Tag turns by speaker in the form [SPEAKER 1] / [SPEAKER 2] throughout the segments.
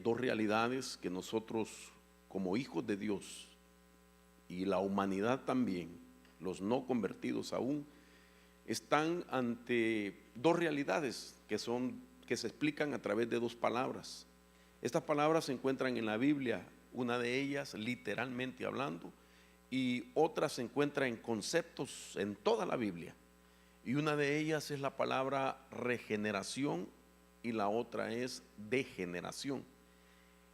[SPEAKER 1] dos realidades que nosotros como hijos de Dios y la humanidad también, los no convertidos aún, están ante dos realidades que se explican a través de dos palabras. Estas palabras se encuentran en la Biblia, una de ellas literalmente hablando, y otra se encuentra en conceptos en toda la Biblia. Y una de ellas es la palabra regeneración y la otra es degeneración.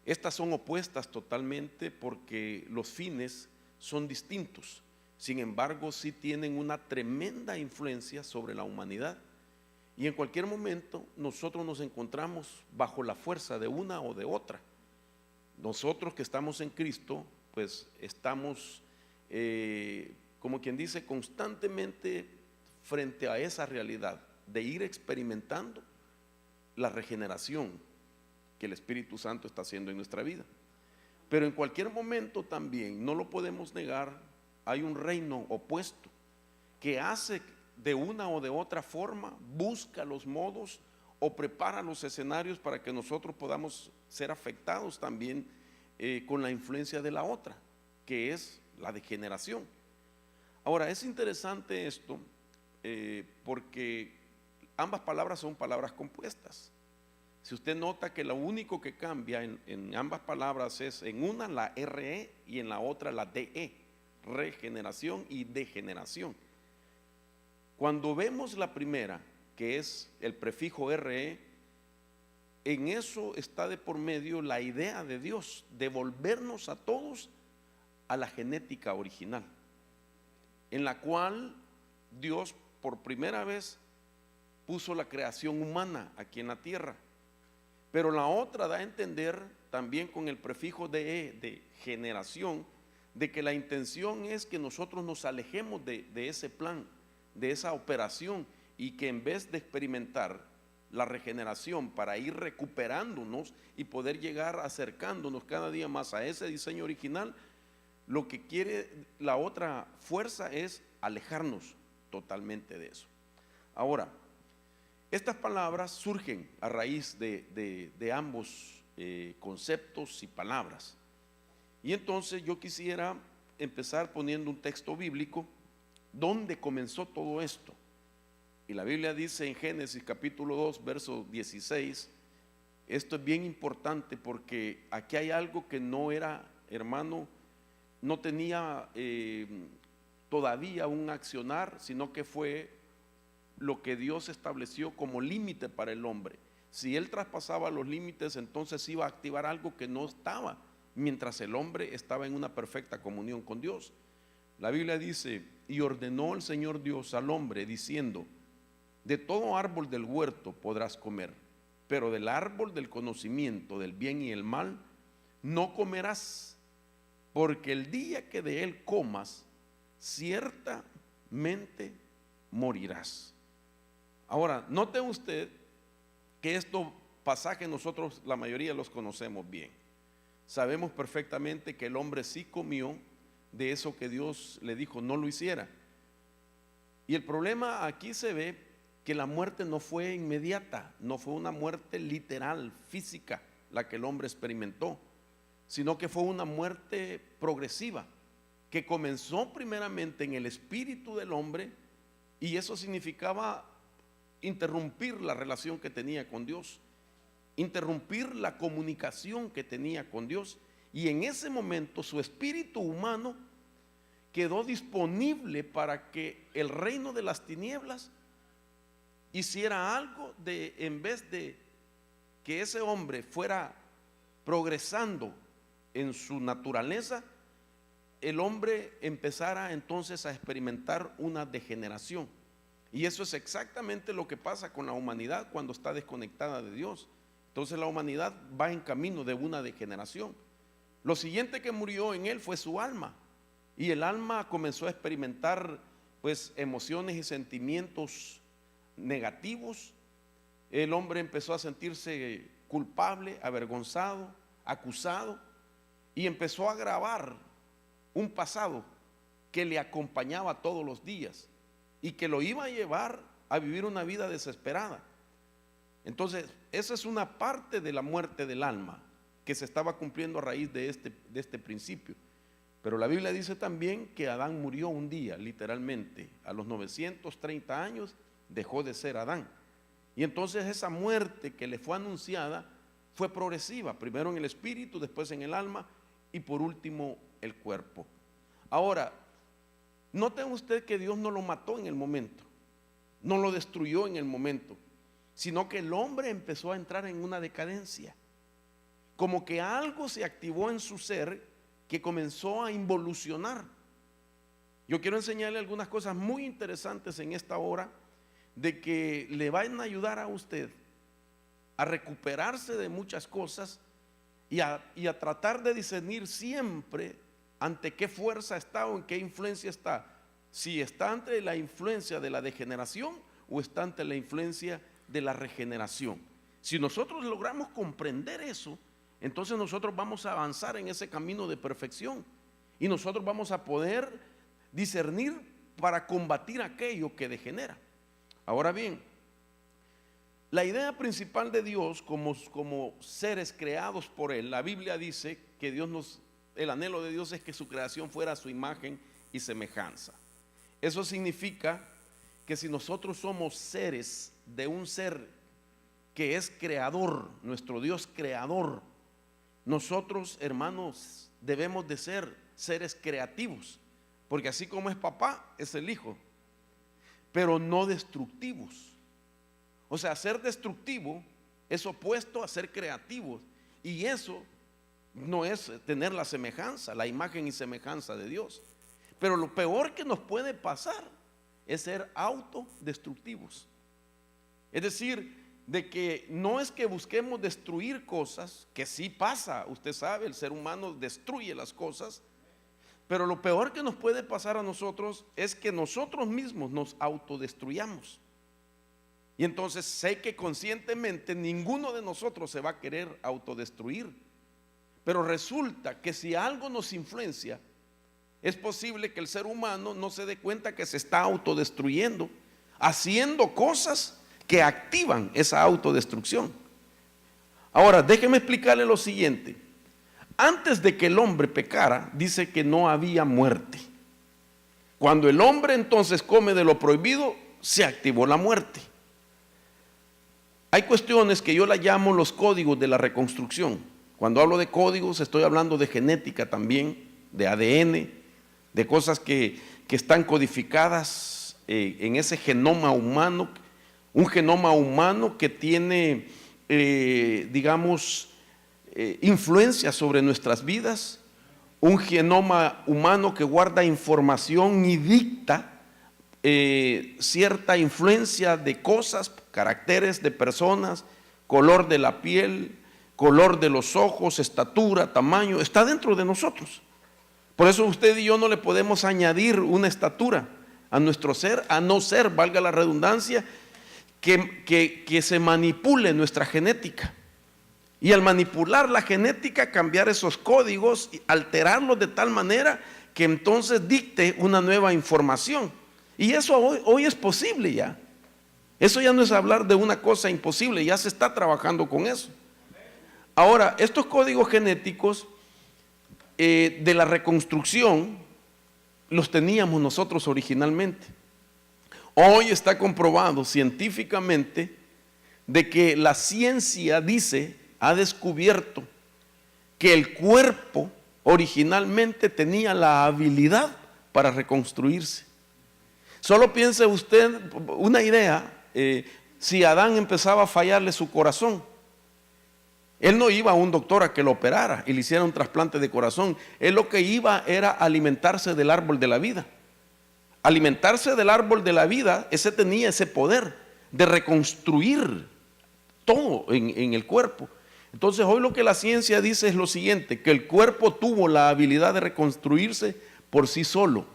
[SPEAKER 1] Estas son opuestas totalmente porque los fines son distintos. Sin embargo, sí tienen una tremenda influencia sobre la humanidad. Y en cualquier momento nosotros nos encontramos bajo la fuerza de una o de otra. Nosotros que estamos en Cristo, pues estamos, como quien dice, constantemente frente a esa realidad de ir experimentando la regeneración que el Espíritu Santo está haciendo en nuestra vida. Pero en cualquier momento también, no lo podemos negar, hay un reino opuesto que hace de una o de otra forma, busca los modos o prepara los escenarios para que nosotros podamos ser afectados también con la influencia de la otra, que es la degeneración. Ahora, es interesante esto porque ambas palabras son palabras compuestas. Si usted nota que lo único que cambia en ambas palabras es en una la RE y en la otra la DE, regeneración y degeneración. Cuando vemos la primera, que es el prefijo RE, en eso está de por medio la idea de Dios de volvernos a todos a la genética original, en la cual Dios por primera vez puso la creación humana aquí en la tierra. Pero la otra da a entender también con el prefijo de generación, de que la intención es que nosotros nos alejemos de ese plan, de esa operación, y que en vez de experimentar la regeneración para ir recuperándonos y poder llegar acercándonos cada día más a ese diseño original, lo que quiere la otra fuerza es alejarnos totalmente de eso. Ahora, estas palabras surgen a raíz de ambos conceptos y palabras. Y entonces yo quisiera empezar poniendo un texto bíblico donde comenzó todo esto. Y la Biblia dice en Génesis capítulo 2, verso 16, esto es bien importante porque aquí hay algo que no era, hermano, no tenía todavía un accionar, sino que fue lo que Dios estableció como límite para el hombre. Si él traspasaba los límites, entonces iba a activar algo que no estaba, mientras el hombre estaba en una perfecta comunión con Dios. La Biblia dice, y ordenó el Señor Dios al hombre diciendo, de todo árbol del huerto podrás comer, pero del árbol del conocimiento del bien y el mal no comerás, porque el día que de él comas, ciertamente morirás. Ahora, note usted que estos pasajes nosotros la mayoría los conocemos bien. Sabemos perfectamente que el hombre sí comió de eso que Dios le dijo no lo hiciera. Y el problema aquí se ve que la muerte no fue inmediata, no fue una muerte literal, física, la que el hombre experimentó, sino que fue una muerte progresiva, que comenzó primeramente en el espíritu del hombre, y eso significaba interrumpir la relación que tenía con Dios, interrumpir la comunicación que tenía con Dios, y en ese momento su espíritu humano quedó disponible para que el reino de las tinieblas hiciera algo de, en vez de que ese hombre fuera progresando en su naturaleza, el hombre empezara entonces a experimentar una degeneración. Y eso es exactamente lo que pasa con la humanidad cuando está desconectada de Dios. Entonces la humanidad va en camino de una degeneración. Lo siguiente que murió en él fue su alma, y el alma comenzó a experimentar pues emociones y sentimientos negativos. El hombre empezó a sentirse culpable, avergonzado, acusado, y empezó a grabar un pasado que le acompañaba todos los días y que lo iba a llevar a vivir una vida desesperada. Entonces, esa es una parte de la muerte del alma que se estaba cumpliendo a raíz de este principio. Pero la Biblia dice también que Adán murió un día, literalmente, a los 930 años dejó de ser Adán. Y entonces esa muerte que le fue anunciada fue progresiva, primero en el espíritu, después en el alma y por último el cuerpo. Ahora, note usted que Dios no lo mató en el momento, no lo destruyó en el momento, sino que el hombre empezó a entrar en una decadencia, como que algo se activó en su ser que comenzó a involucionar. Yo quiero enseñarle algunas cosas muy interesantes en esta hora, de que le van a ayudar a usted a recuperarse de muchas cosas y a tratar de discernir siempre ante qué fuerza está o en qué influencia está. Si está ante la influencia de la degeneración o está ante la influencia de la regeneración. Si nosotros logramos comprender eso, entonces nosotros vamos a avanzar en ese camino de perfección y nosotros vamos a poder discernir para combatir aquello que degenera. Ahora bien, la idea principal de Dios como seres creados por Él, la Biblia dice que el anhelo de Dios es que su creación fuera a su imagen y semejanza. Eso significa que si nosotros somos seres de un ser que es creador, nuestro Dios creador, nosotros, hermanos, debemos de ser seres creativos, porque así como es papá, es el hijo, pero no destructivos. O sea, ser destructivo es opuesto a ser creativo, y eso no es tener la semejanza, la imagen y semejanza de Dios. Pero lo peor que nos puede pasar es ser autodestructivos. Es decir, de que no es que busquemos destruir cosas, que sí pasa, usted sabe, el ser humano destruye las cosas, pero lo peor que nos puede pasar a nosotros es que nosotros mismos nos autodestruyamos. Y entonces sé que conscientemente ninguno de nosotros se va a querer autodestruir, pero resulta que si algo nos influencia, es posible que el ser humano no se dé cuenta que se está autodestruyendo, haciendo cosas que activan esa autodestrucción. Ahora, déjeme explicarle lo siguiente. Antes de que el hombre pecara, dice que no había muerte. Cuando el hombre entonces come de lo prohibido, se activó la muerte. Hay cuestiones que yo las llamo los códigos de la reconstrucción. Cuando hablo de códigos, estoy hablando de genética también, de ADN, de cosas que están codificadas en ese genoma humano. Un genoma humano que tiene, influencia sobre nuestras vidas. Un genoma humano que guarda información y dicta cierta influencia de cosas, caracteres de personas, color de la piel, color de los ojos, estatura, tamaño, está dentro de nosotros. Por eso usted y yo no le podemos añadir una estatura a nuestro ser, a no ser, valga la redundancia, que se manipule nuestra genética. Y al manipular la genética, cambiar esos códigos, alterarlos de tal manera que entonces dicte una nueva información. Y eso hoy es posible ya. Eso ya no es hablar de una cosa imposible, ya se está trabajando con eso. Ahora, estos códigos genéticos de la reconstrucción los teníamos nosotros originalmente. Hoy está comprobado científicamente de que la ciencia ha descubierto que el cuerpo originalmente tenía la habilidad para reconstruirse. Solo piense usted una idea, si Adán empezaba a fallarle su corazón, él no iba a un doctor a que lo operara y le hiciera un trasplante de corazón. Él lo que iba era alimentarse del árbol de la vida. Alimentarse del árbol de la vida, ese tenía ese poder de reconstruir todo en el cuerpo. Entonces hoy lo que la ciencia dice es lo siguiente, que el cuerpo tuvo la habilidad de reconstruirse por sí solo.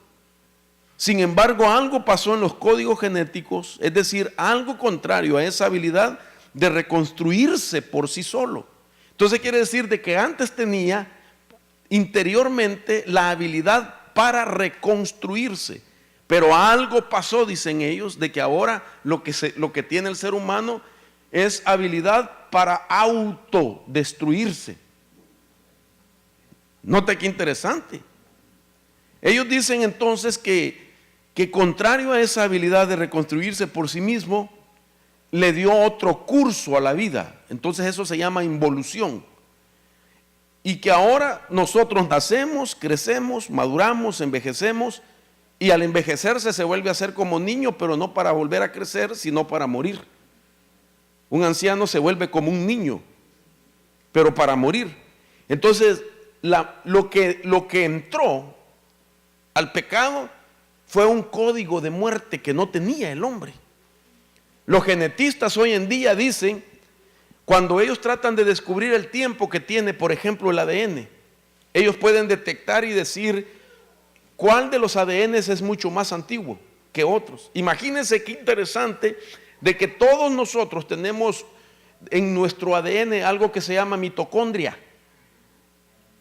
[SPEAKER 1] Sin embargo, algo pasó en los códigos genéticos, es decir, algo contrario a esa habilidad de reconstruirse por sí solo. Entonces quiere decir de que antes tenía interiormente la habilidad para reconstruirse, pero algo pasó, dicen ellos, de que ahora lo que tiene el ser humano es habilidad para autodestruirse. Nota qué interesante. Ellos dicen entonces que contrario a esa habilidad de reconstruirse por sí mismo, le dio otro curso a la vida. Entonces eso se llama involución. Y que ahora nosotros nacemos, crecemos, maduramos, envejecemos, y al envejecerse se vuelve a ser como niño, pero no para volver a crecer, sino para morir. Un anciano se vuelve como un niño, pero para morir. Entonces, lo que entró al pecado fue un código de muerte que no tenía el hombre. Los genetistas hoy en día dicen, cuando ellos tratan de descubrir el tiempo que tiene, por ejemplo, el ADN, ellos pueden detectar y decir cuál de los ADNs es mucho más antiguo que otros. Imagínense qué interesante de que todos nosotros tenemos en nuestro ADN algo que se llama mitocondria.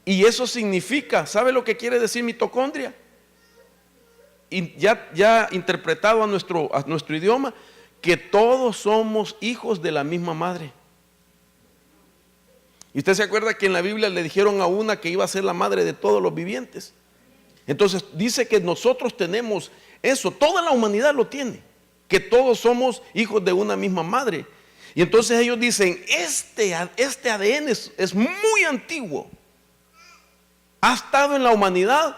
[SPEAKER 1] Y eso significa, ¿sabe lo que quiere decir mitocondria? Y ya interpretado a nuestro idioma, que todos somos hijos de la misma madre. Y usted se acuerda que en la Biblia le dijeron a una que iba a ser la madre de todos los vivientes. Entonces dice que nosotros tenemos eso, toda la humanidad lo tiene, que todos somos hijos de una misma madre. Y entonces ellos dicen, este ADN es muy antiguo, ha estado en la humanidad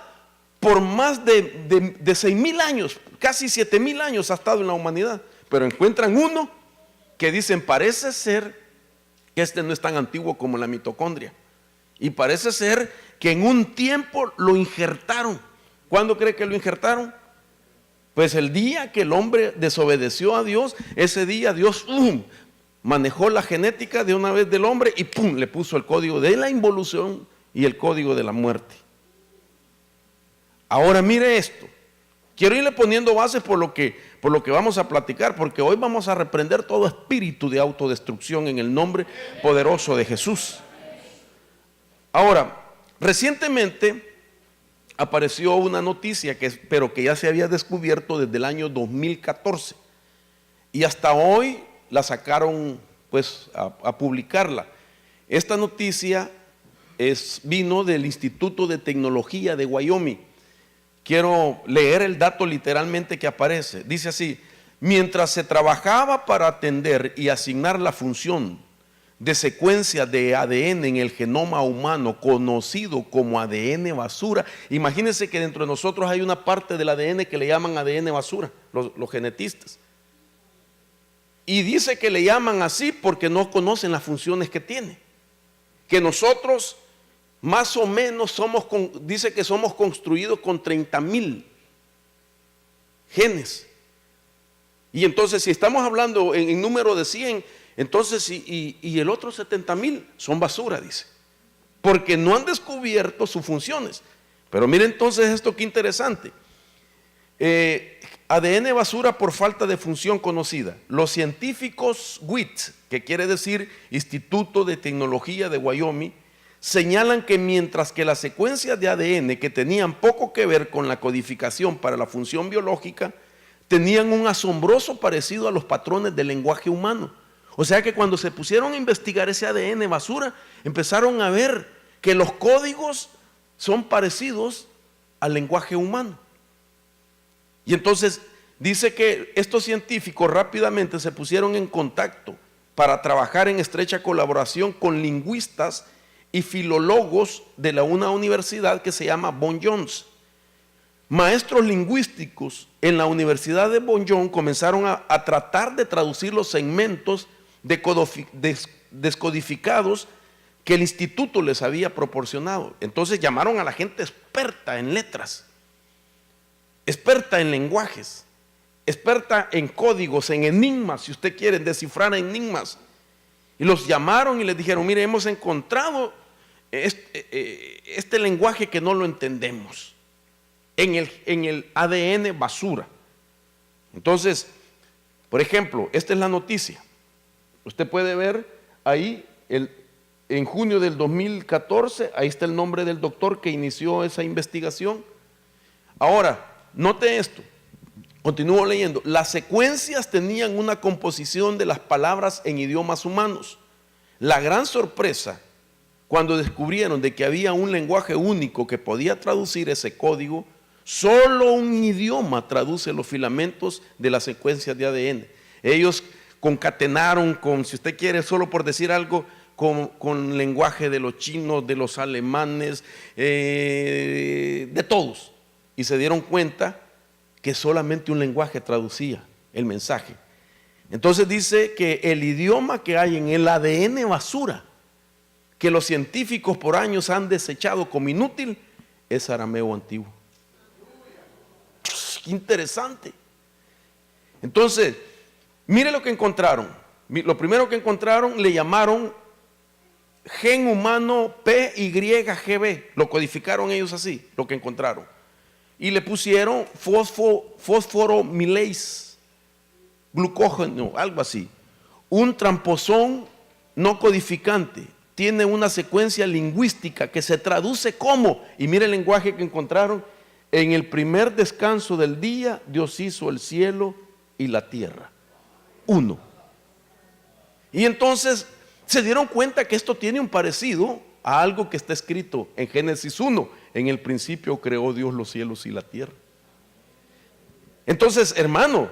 [SPEAKER 1] por más de 6,000 años, casi 7,000 años ha estado en la humanidad, pero encuentran uno que dicen, parece ser que este no es tan antiguo como la mitocondria, y parece ser que en un tiempo lo injertaron. ¿Cuándo cree que lo injertaron? Pues el día que el hombre desobedeció a Dios, ese día Dios manejó la genética de una vez del hombre y le puso el código de la involución y el código de la muerte. Ahora mire esto, quiero irle poniendo bases por lo que vamos a platicar, porque hoy vamos a reprender todo espíritu de autodestrucción en el nombre poderoso de Jesús. Ahora, recientemente apareció una noticia pero que ya se había descubierto desde el año 2014 y hasta hoy la sacaron pues a publicarla. Esta noticia vino del Instituto de Tecnología de Wyoming. Quiero leer el dato literalmente que aparece. Dice así: mientras se trabajaba para atender y asignar la función de secuencia de ADN en el genoma humano, conocido como ADN basura. Imagínense que dentro de nosotros hay una parte del ADN que le llaman ADN basura, los genetistas. Y dice que le llaman así porque no conocen las funciones que tiene. Que nosotros más o menos dice que somos construidos con 30,000 genes. Y entonces si estamos hablando en número de 100, entonces y el otro 70,000 son basura, dice, porque no han descubierto sus funciones. Pero mire entonces esto qué interesante. ADN basura por falta de función conocida. Los científicos WIT, que quiere decir Instituto de Tecnología de Wyoming, señalan que mientras que las secuencias de ADN que tenían poco que ver con la codificación para la función biológica, tenían un asombroso parecido a los patrones del lenguaje humano. O sea que cuando se pusieron a investigar ese ADN basura, empezaron a ver que los códigos son parecidos al lenguaje humano. Y entonces dice que estos científicos rápidamente se pusieron en contacto para trabajar en estrecha colaboración con lingüistas y filólogos de una universidad que se llama Bon Jones. Maestros lingüísticos en la Universidad de Bon Jones comenzaron a tratar de traducir los segmentos descodificados que el instituto les había proporcionado. Entonces llamaron a la gente experta en letras, experta en lenguajes, experta en códigos, en enigmas, si usted quiere descifrar enigmas. Y los llamaron y les dijeron: mire, hemos encontrado este lenguaje que no lo entendemos en el ADN basura. Entonces, por ejemplo, esta es la noticia. Usted puede ver ahí, en junio del 2014, ahí está el nombre del doctor que inició esa investigación. Ahora, note esto: Continúo leyendo. Las secuencias tenían una composición de las palabras en idiomas humanos. La gran sorpresa cuando descubrieron de que había un lenguaje único que podía traducir ese código. Solo un idioma traduce los filamentos de las secuencias de ADN. Ellos concatenaron con, si usted quiere, solo por decir algo, con lenguaje de los chinos, de los alemanes, de todos. Y se dieron cuenta que solamente un lenguaje traducía el mensaje. Entonces dice que el idioma que hay en el ADN basura, que los científicos por años han desechado como inútil, es arameo antiguo. Qué interesante. Entonces, mire lo que encontraron. Lo primero que encontraron le llamaron gen humano PYGB. Lo codificaron ellos así, lo que encontraron. Y le pusieron fosforomilase, glucógeno, algo así. Un tramposón no codificante. Tiene una secuencia lingüística que se traduce como, y mire el lenguaje que encontraron: en el primer descanso del día, Dios hizo el cielo y la tierra. 1. Y entonces se dieron cuenta que esto tiene un parecido a algo que está escrito en Génesis 1. En el principio creó Dios los cielos y la tierra. Entonces, hermano,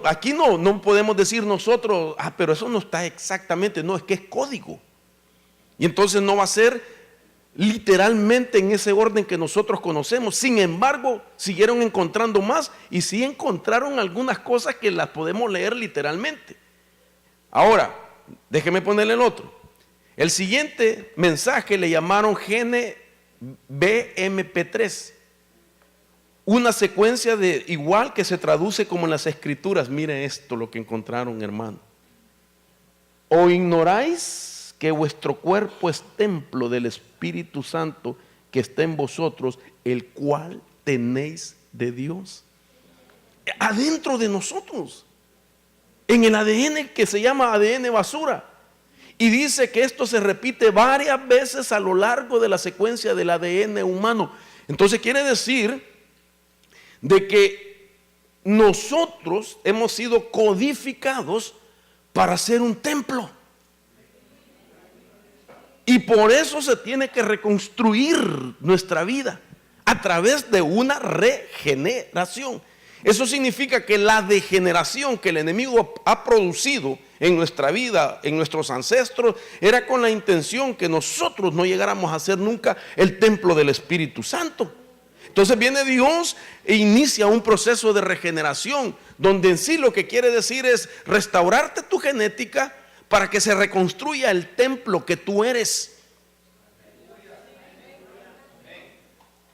[SPEAKER 1] aquí no podemos decir nosotros, pero eso no está exactamente, no, es que es código. Y entonces no va a ser literalmente en ese orden que nosotros conocemos. Sin embargo, siguieron encontrando más y sí encontraron algunas cosas que las podemos leer literalmente. Ahora, déjeme ponerle el otro. El siguiente mensaje le llamaron gene BMP3. Una secuencia de igual que se traduce como en las escrituras. Mire esto lo que encontraron, hermano. ¿O ignoráis que vuestro cuerpo es templo del Espíritu Santo que está en vosotros, el cual tenéis de Dios? Adentro de nosotros, en el ADN que se llama ADN basura. Y dice que esto se repite varias veces a lo largo de la secuencia del ADN humano. Entonces quiere decir de que nosotros hemos sido codificados para ser un templo. Y por eso se tiene que reconstruir nuestra vida a través de una regeneración. Eso significa que la degeneración que el enemigo ha producido en nuestra vida, en nuestros ancestros, era con la intención que nosotros no llegáramos a ser nunca el templo del Espíritu Santo. Entonces viene Dios e inicia un proceso de regeneración, donde en sí lo que quiere decir es restaurarte tu genética para que se reconstruya el templo que tú eres.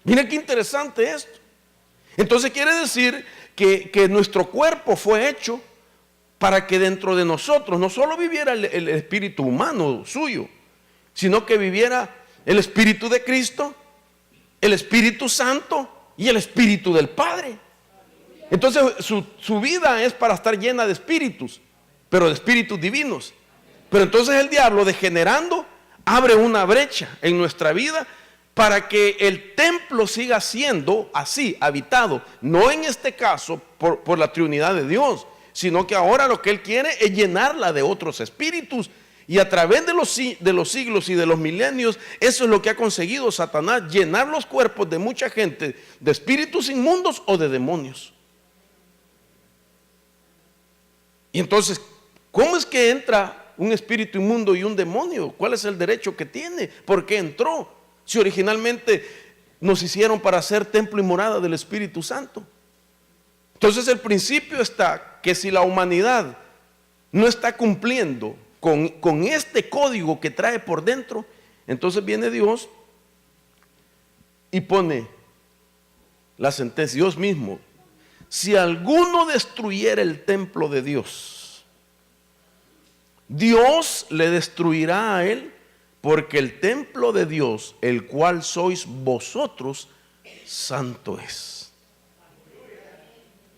[SPEAKER 1] Mira qué interesante esto. Entonces quiere decir que nuestro cuerpo fue hecho para que dentro de nosotros no solo viviera el espíritu humano suyo, sino que viviera el Espíritu de Cristo, el Espíritu Santo y el Espíritu del Padre. Entonces su vida es para estar llena de espíritus, pero de espíritus divinos. Pero entonces el diablo, degenerando, abre una brecha en nuestra vida para que el templo siga siendo así, habitado. No en este caso por la Trinidad de Dios, sino que ahora lo que él quiere es llenarla de otros espíritus. Y a través de los siglos y de los milenios, eso es lo que ha conseguido Satanás: llenar los cuerpos de mucha gente de espíritus inmundos o de demonios. Y entonces, ¿cómo es que entra un espíritu inmundo y un demonio? ¿Cuál es el derecho que tiene? ¿Por qué entró? Si originalmente nos hicieron para ser templo y morada del Espíritu Santo. Entonces el principio está que si la humanidad no está cumpliendo con este código que trae por dentro, entonces viene Dios y pone la sentencia. Dios mismo: si alguno destruyera el templo de Dios, Dios le destruirá a él, porque el templo de Dios, el cual sois vosotros, santo es.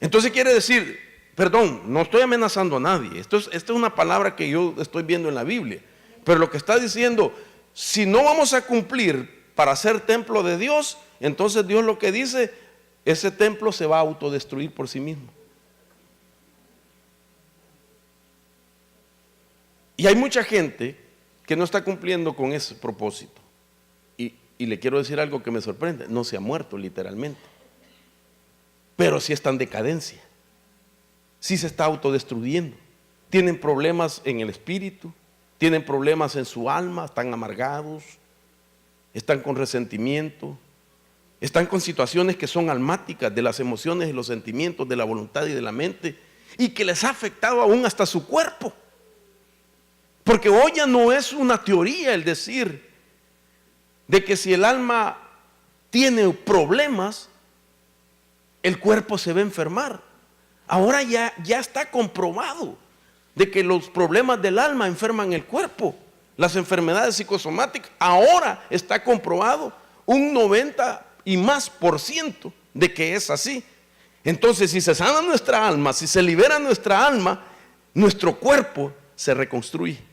[SPEAKER 1] Entonces quiere decir, perdón, no estoy amenazando a nadie. Esta es una palabra que yo estoy viendo en la Biblia. Pero lo que está diciendo, si no vamos a cumplir para ser templo de Dios, entonces Dios lo que dice, ese templo se va a autodestruir por sí mismo. Y hay mucha gente que no está cumpliendo con ese propósito. Y le quiero decir algo que me sorprende: no se ha muerto literalmente, pero sí está en decadencia, sí se está autodestruyendo. Tienen problemas en el espíritu, tienen problemas en su alma, están amargados, están con resentimiento, están con situaciones que son almáticas de las emociones y los sentimientos, de la voluntad y de la mente, y que les ha afectado aún hasta su cuerpo. Porque hoy ya no es una teoría el decir de que si el alma tiene problemas, el cuerpo se va a enfermar. Ahora ya está comprobado de que los problemas del alma enferman el cuerpo. Las enfermedades psicosomáticas, ahora está comprobado un 90 y más % de que es así. Entonces, si se sana nuestra alma, si se libera nuestra alma, nuestro cuerpo se reconstruye.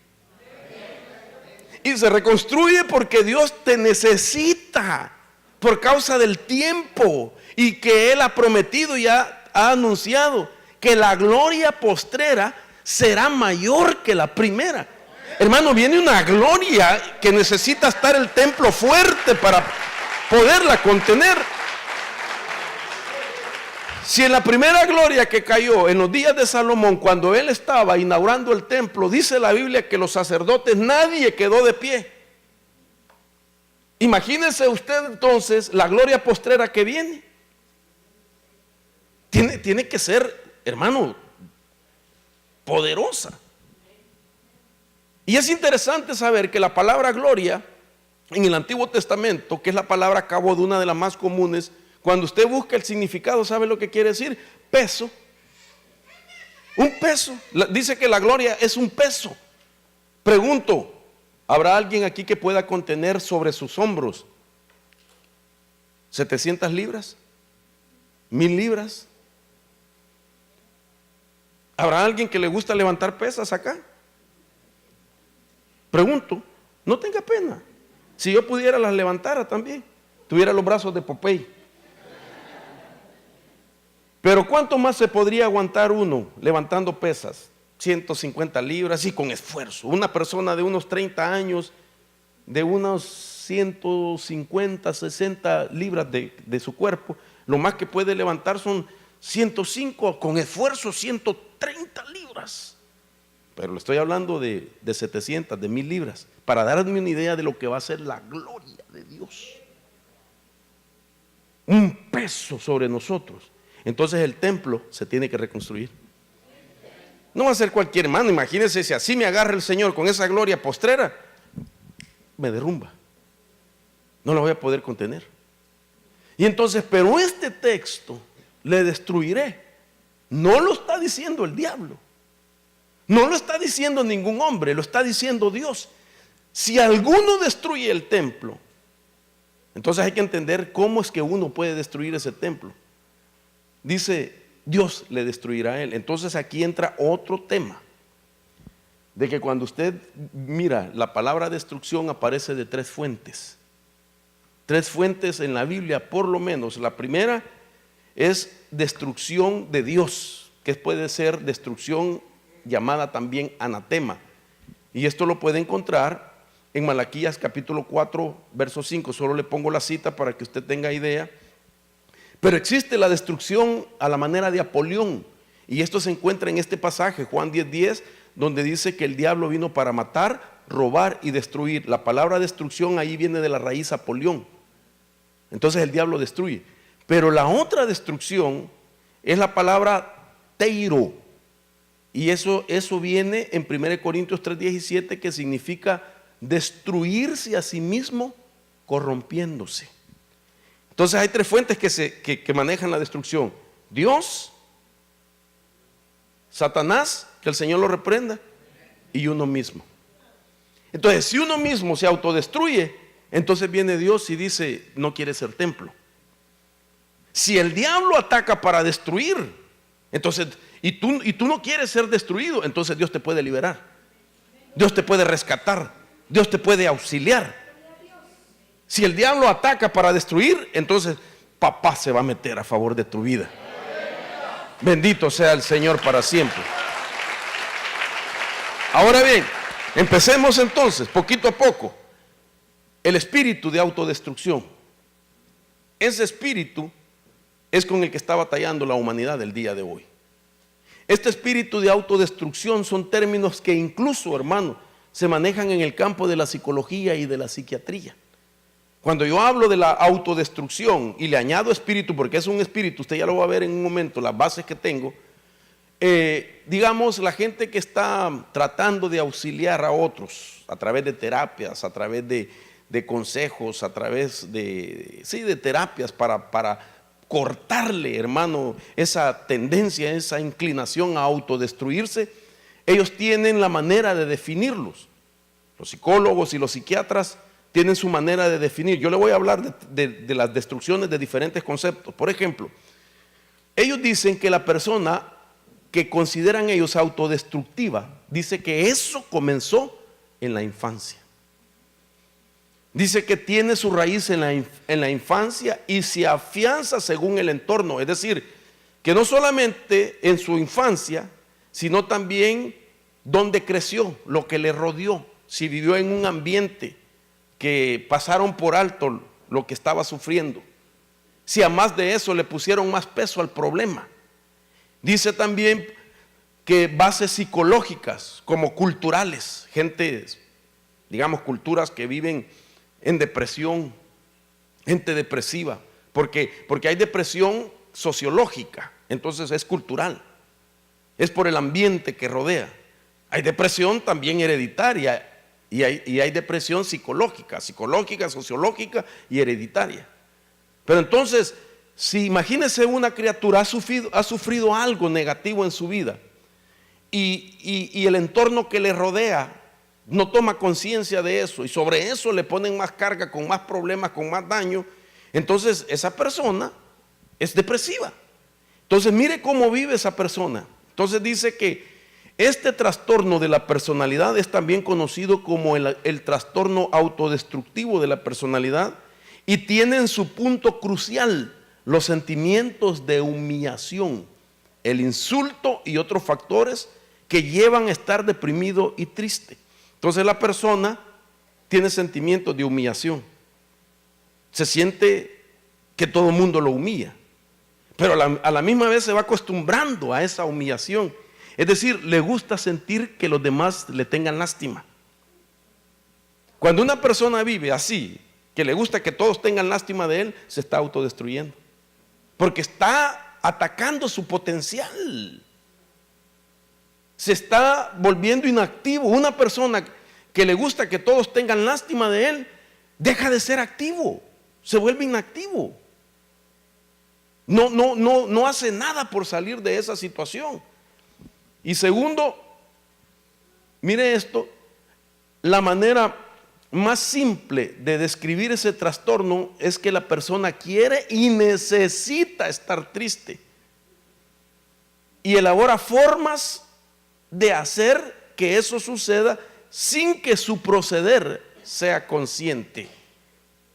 [SPEAKER 1] Y se reconstruye porque Dios te necesita por causa del tiempo, y que Él ha prometido y ha anunciado que la gloria postrera será mayor que la primera. Hermano, viene una gloria que necesita estar el templo fuerte para poderla contener. Si en la primera gloria que cayó en los días de Salomón, cuando él estaba inaugurando el templo, dice la Biblia que los sacerdotes, nadie quedó de pie. Imagínese usted entonces la gloria postrera que viene. Tiene que ser, hermano, poderosa. Y es interesante saber que la palabra gloria en el Antiguo Testamento, que es la palabra a cabo de una de las más comunes, cuando usted busca el significado, ¿sabe lo que quiere decir? Peso. Un peso. Dice que la gloria es un peso. Pregunto, ¿habrá alguien aquí que pueda contener sobre sus hombros 700 libras? 1000 libras? ¿Habrá alguien que le gusta levantar pesas acá? Pregunto, no tenga pena. Si yo pudiera las levantara también, tuviera los brazos de Popeye. Pero ¿cuánto más se podría aguantar uno levantando pesas? 150 libras y con esfuerzo. Una persona de unos 30 años, de unos 150, 60 libras de su cuerpo, lo más que puede levantar son 105, con esfuerzo 130 libras. Pero le estoy hablando de 700, de 1000 libras, para darme una idea de lo que va a ser la gloria de Dios. Un peso sobre nosotros. Entonces el templo se tiene que reconstruir. No va a ser cualquier hermano. Imagínense si así me agarra el Señor con esa gloria postrera, me derrumba. No la voy a poder contener. Y entonces, pero este texto, le destruiré, no lo está diciendo el diablo, no lo está diciendo ningún hombre, lo está diciendo Dios. Si alguno destruye el templo, entonces hay que entender cómo es que uno puede destruir ese templo. Dice, Dios le destruirá a él. Entonces aquí entra otro tema, de que cuando usted mira, la palabra destrucción aparece de 3 fuentes. 3 fuentes en la Biblia, por lo menos. La primera es destrucción de Dios, que puede ser destrucción llamada también anatema. Y esto lo puede encontrar en Malaquías capítulo 4, verso 5. Solo le pongo la cita para que usted tenga idea. Pero existe la destrucción a la manera de Apolión, y esto se encuentra en este pasaje, Juan 10:10, donde dice que el diablo vino para matar, robar y destruir. La palabra destrucción ahí viene de la raíz Apolión. Entonces el diablo destruye. Pero la otra destrucción es la palabra teiro, y eso viene en 1 Corintios 3:17, que significa destruirse a sí mismo corrompiéndose. Entonces hay 3 fuentes que manejan la destrucción: Dios, Satanás, que el Señor lo reprenda, y uno mismo. Entonces, si uno mismo se autodestruye, entonces viene Dios y dice, no quiere ser templo. Si el diablo ataca para destruir, entonces, y tú no quieres ser destruido, entonces Dios te puede liberar, Dios te puede rescatar, Dios te puede auxiliar. Si el diablo ataca para destruir, entonces papá se va a meter a favor de tu vida. Bendito sea el Señor para siempre. Ahora bien, Empecemos entonces, poquito a poco. El espíritu de autodestrucción. Ese espíritu es con el que está batallando la humanidad el día de hoy. Este espíritu de autodestrucción son términos que incluso, hermano, se manejan en el campo de la psicología y de la psiquiatría. Cuando yo hablo de la autodestrucción y le añado espíritu, porque es un espíritu, usted ya lo va a ver en un momento, las bases que tengo, digamos, la gente que está tratando de auxiliar a otros a través de terapias, a través de consejos, a través de terapias para cortarle, hermano, esa tendencia, esa inclinación a autodestruirse, ellos tienen la manera de definirlos. Los psicólogos y los psiquiatras tienen su manera de definir. Yo le voy a hablar de las destrucciones de diferentes conceptos. Por ejemplo, ellos dicen que la persona que consideran ellos autodestructiva, dice que eso comenzó en la infancia. Dice que tiene su raíz en la infancia y se afianza según el entorno. Es decir, que no solamente en su infancia, sino también donde creció, lo que le rodeó, si vivió en un ambiente que pasaron por alto lo que estaba sufriendo, si a más de eso le pusieron más peso al problema. Dice también que bases psicológicas como culturales, gente, digamos, culturas que viven en depresión, gente depresiva, porque hay depresión sociológica, entonces es cultural, es por el ambiente que rodea. Hay depresión también hereditaria y hay depresión psicológica, sociológica y hereditaria. Pero entonces, si imagínese una criatura ha sufrido algo negativo en su vida y el entorno que le rodea no toma conciencia de eso y sobre eso le ponen más carga, con más problemas, con más daño, entonces esa persona es depresiva. Entonces mire cómo vive esa persona. Entonces dice que este trastorno de la personalidad es también conocido como el trastorno autodestructivo de la personalidad y tiene en su punto crucial los sentimientos de humillación, el insulto y otros factores que llevan a estar deprimido y triste. Entonces la persona tiene sentimientos de humillación, se siente que todo el mundo lo humilla, pero a la misma vez se va acostumbrando a esa humillación. Es decir, le gusta sentir que los demás le tengan lástima. Cuando una persona vive así, que le gusta que todos tengan lástima de él, se está autodestruyendo, porque está atacando su potencial. Se está volviendo inactivo. Una persona que le gusta que todos tengan lástima de él, deja de ser activo, se vuelve inactivo. No hace nada por salir de esa situación. Y segundo, mire esto, la manera más simple de describir ese trastorno es que la persona quiere y necesita estar triste y elabora formas de hacer que eso suceda sin que su proceder sea consciente.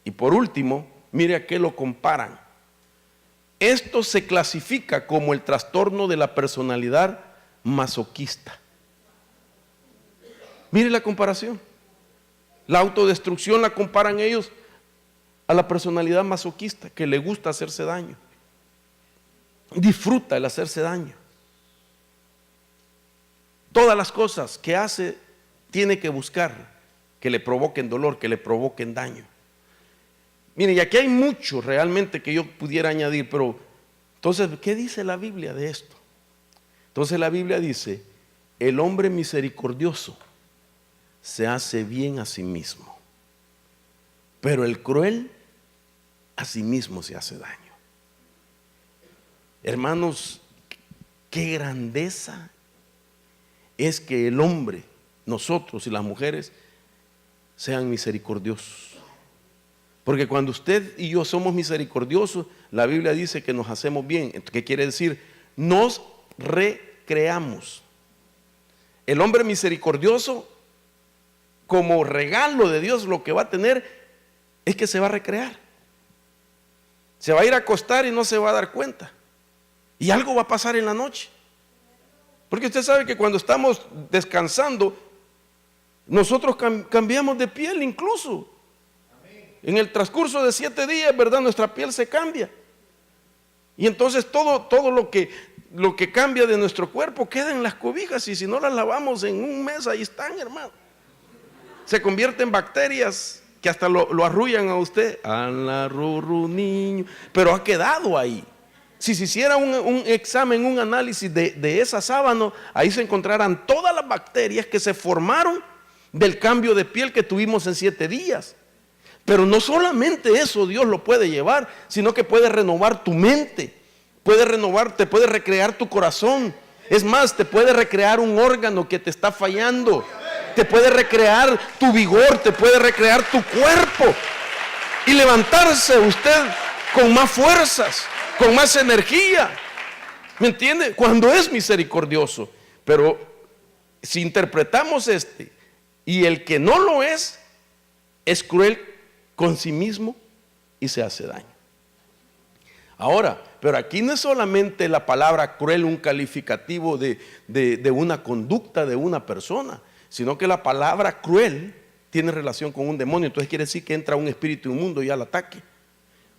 [SPEAKER 1] Y por último, mire a qué lo comparan. Esto se clasifica como el trastorno de la personalidad masoquista. Mire la comparación. La autodestrucción la comparan ellos a la personalidad masoquista, que le gusta hacerse daño, disfruta el hacerse daño. Todas las cosas que hace tiene que buscar que le provoquen dolor, que le provoquen daño. Mire, y aquí hay mucho realmente que yo pudiera añadir, pero entonces, ¿qué dice la Biblia de esto? Entonces la Biblia dice, el hombre misericordioso se hace bien a sí mismo, pero el cruel a sí mismo se hace daño. Hermanos, qué grandeza es que el hombre, nosotros y las mujeres, sean misericordiosos. Porque cuando usted y yo somos misericordiosos, la Biblia dice que nos hacemos bien. ¿Qué quiere decir? Nos recreamos. El hombre misericordioso, como regalo de Dios, lo que va a tener es que se va a recrear. Se va a ir a acostar y no se va a dar cuenta. Y algo va a pasar en la noche. Porque usted sabe que cuando estamos descansando, Nosotros cambiamos de piel incluso. En el transcurso de 7 días, ¿verdad? Nuestra piel se cambia. Y entonces todo lo que cambia de nuestro cuerpo queda en las cobijas, y si no las lavamos en un mes, ahí están, hermano. Se convierte en bacterias que hasta lo arrullan a usted. Niño. Pero ha quedado ahí. Si se hiciera un examen, un análisis de esa sábana, ahí se encontrarán todas las bacterias que se formaron del cambio de piel que tuvimos en 7 días. Pero no solamente eso Dios lo puede llevar, sino que puede renovar tu mente, puede renovarte, puede recrear tu corazón. Es más, te puede recrear un órgano que te está fallando, te puede recrear tu vigor, te puede recrear tu cuerpo y levantarse usted con más fuerzas, con más energía. ¿Me entiende? Cuando es misericordioso. Pero si interpretamos y el que no lo es cruel con sí mismo y se hace daño. Ahora, pero aquí no es solamente la palabra cruel un calificativo de una conducta de una persona, sino que la palabra cruel tiene relación con un demonio. Entonces quiere decir que entra un espíritu inmundo y al ataque.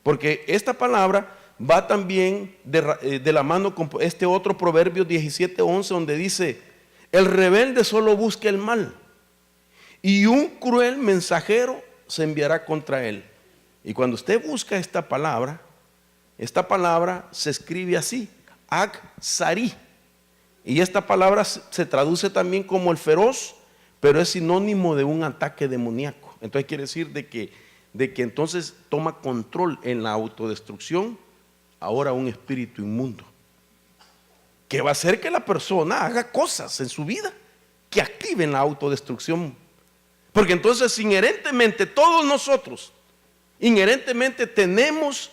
[SPEAKER 1] Porque esta palabra va también de la mano con este otro Proverbios 17:11, donde dice: el rebelde solo busca el mal, y un cruel mensajero se enviará contra él. Y cuando usted busca esta palabra se escribe así: Ag-Sari. Y esta palabra se traduce también como el feroz, pero es sinónimo de un ataque demoníaco. Entonces quiere decir de que entonces toma control en la autodestrucción ahora un espíritu inmundo, que va a hacer que la persona haga cosas en su vida que activen la autodestrucción. Porque entonces inherentemente todos nosotros, inherentemente tenemos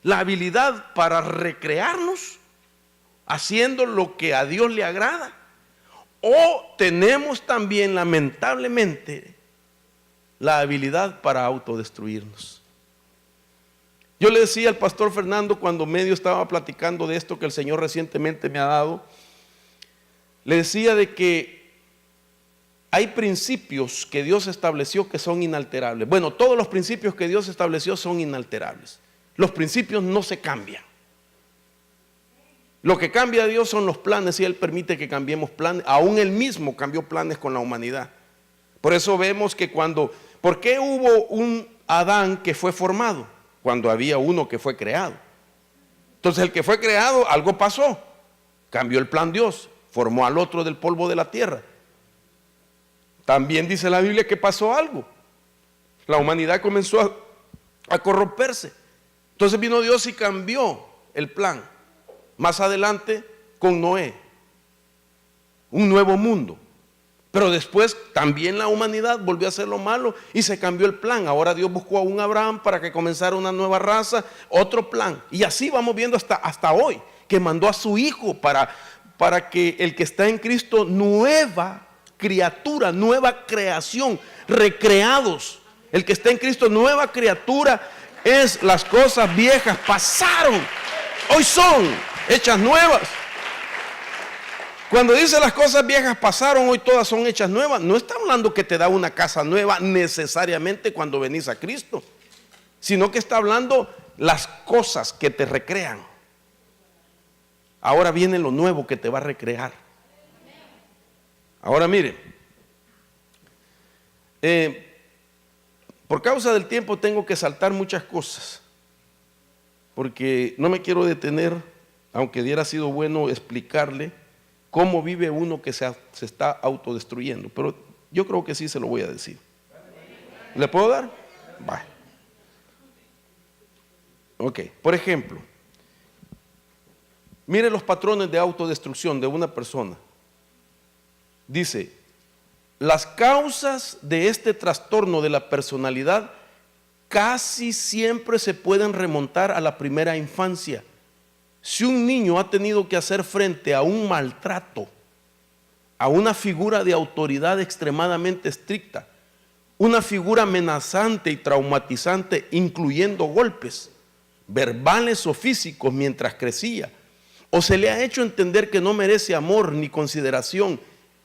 [SPEAKER 1] la habilidad para recrearnos haciendo lo que a Dios le agrada, o tenemos también lamentablemente la habilidad para autodestruirnos. Yo le decía al pastor Fernando, cuando medio estaba platicando de esto que el Señor recientemente me ha dado, le decía de que hay principios que Dios estableció que son inalterables. Bueno, todos los principios que Dios estableció son inalterables. Los principios no se cambian. Lo que cambia a Dios son los planes, y Él permite que cambiemos planes. Aún Él mismo cambió planes con la humanidad. Por eso vemos que ¿por qué hubo un Adán que fue formado cuando había uno que fue creado? Entonces el que fue creado, algo pasó, cambió el plan Dios, formó al otro del polvo de la tierra. También dice la Biblia que pasó algo. La humanidad comenzó a corromperse. Entonces vino Dios y cambió el plan. Más adelante con Noé, un nuevo mundo. Pero después también la humanidad volvió a hacer lo malo y se cambió el plan. Ahora Dios buscó a un Abraham para que comenzara una nueva raza, otro plan. Y así vamos viendo hasta hoy, que mandó a su Hijo para que el que está en Cristo, nueva criatura, nueva creación, recreados. El que está en Cristo, nueva criatura, es las cosas viejas pasaron, hoy son hechas nuevas. Cuando dice las cosas viejas pasaron, hoy todas son hechas nuevas, no está hablando que te da una casa nueva necesariamente cuando venís a Cristo, sino que está hablando las cosas que te recrean. Ahora viene lo nuevo que te va a recrear. Ahora mire, por causa del tiempo tengo que saltar muchas cosas, porque no me quiero detener, aunque hubiera sido bueno explicarle cómo vive uno que se está autodestruyendo, pero yo creo que sí se lo voy a decir. ¿Le puedo dar? Vale. Ok, por ejemplo, mire los patrones de autodestrucción de una persona. Dice: las causas de este trastorno de la personalidad casi siempre se pueden remontar a la primera infancia. Si un niño ha tenido que hacer frente a un maltrato, a una figura de autoridad extremadamente estricta, una figura amenazante y traumatizante, incluyendo golpes verbales o físicos mientras crecía, o se le ha hecho entender que no merece amor ni consideración,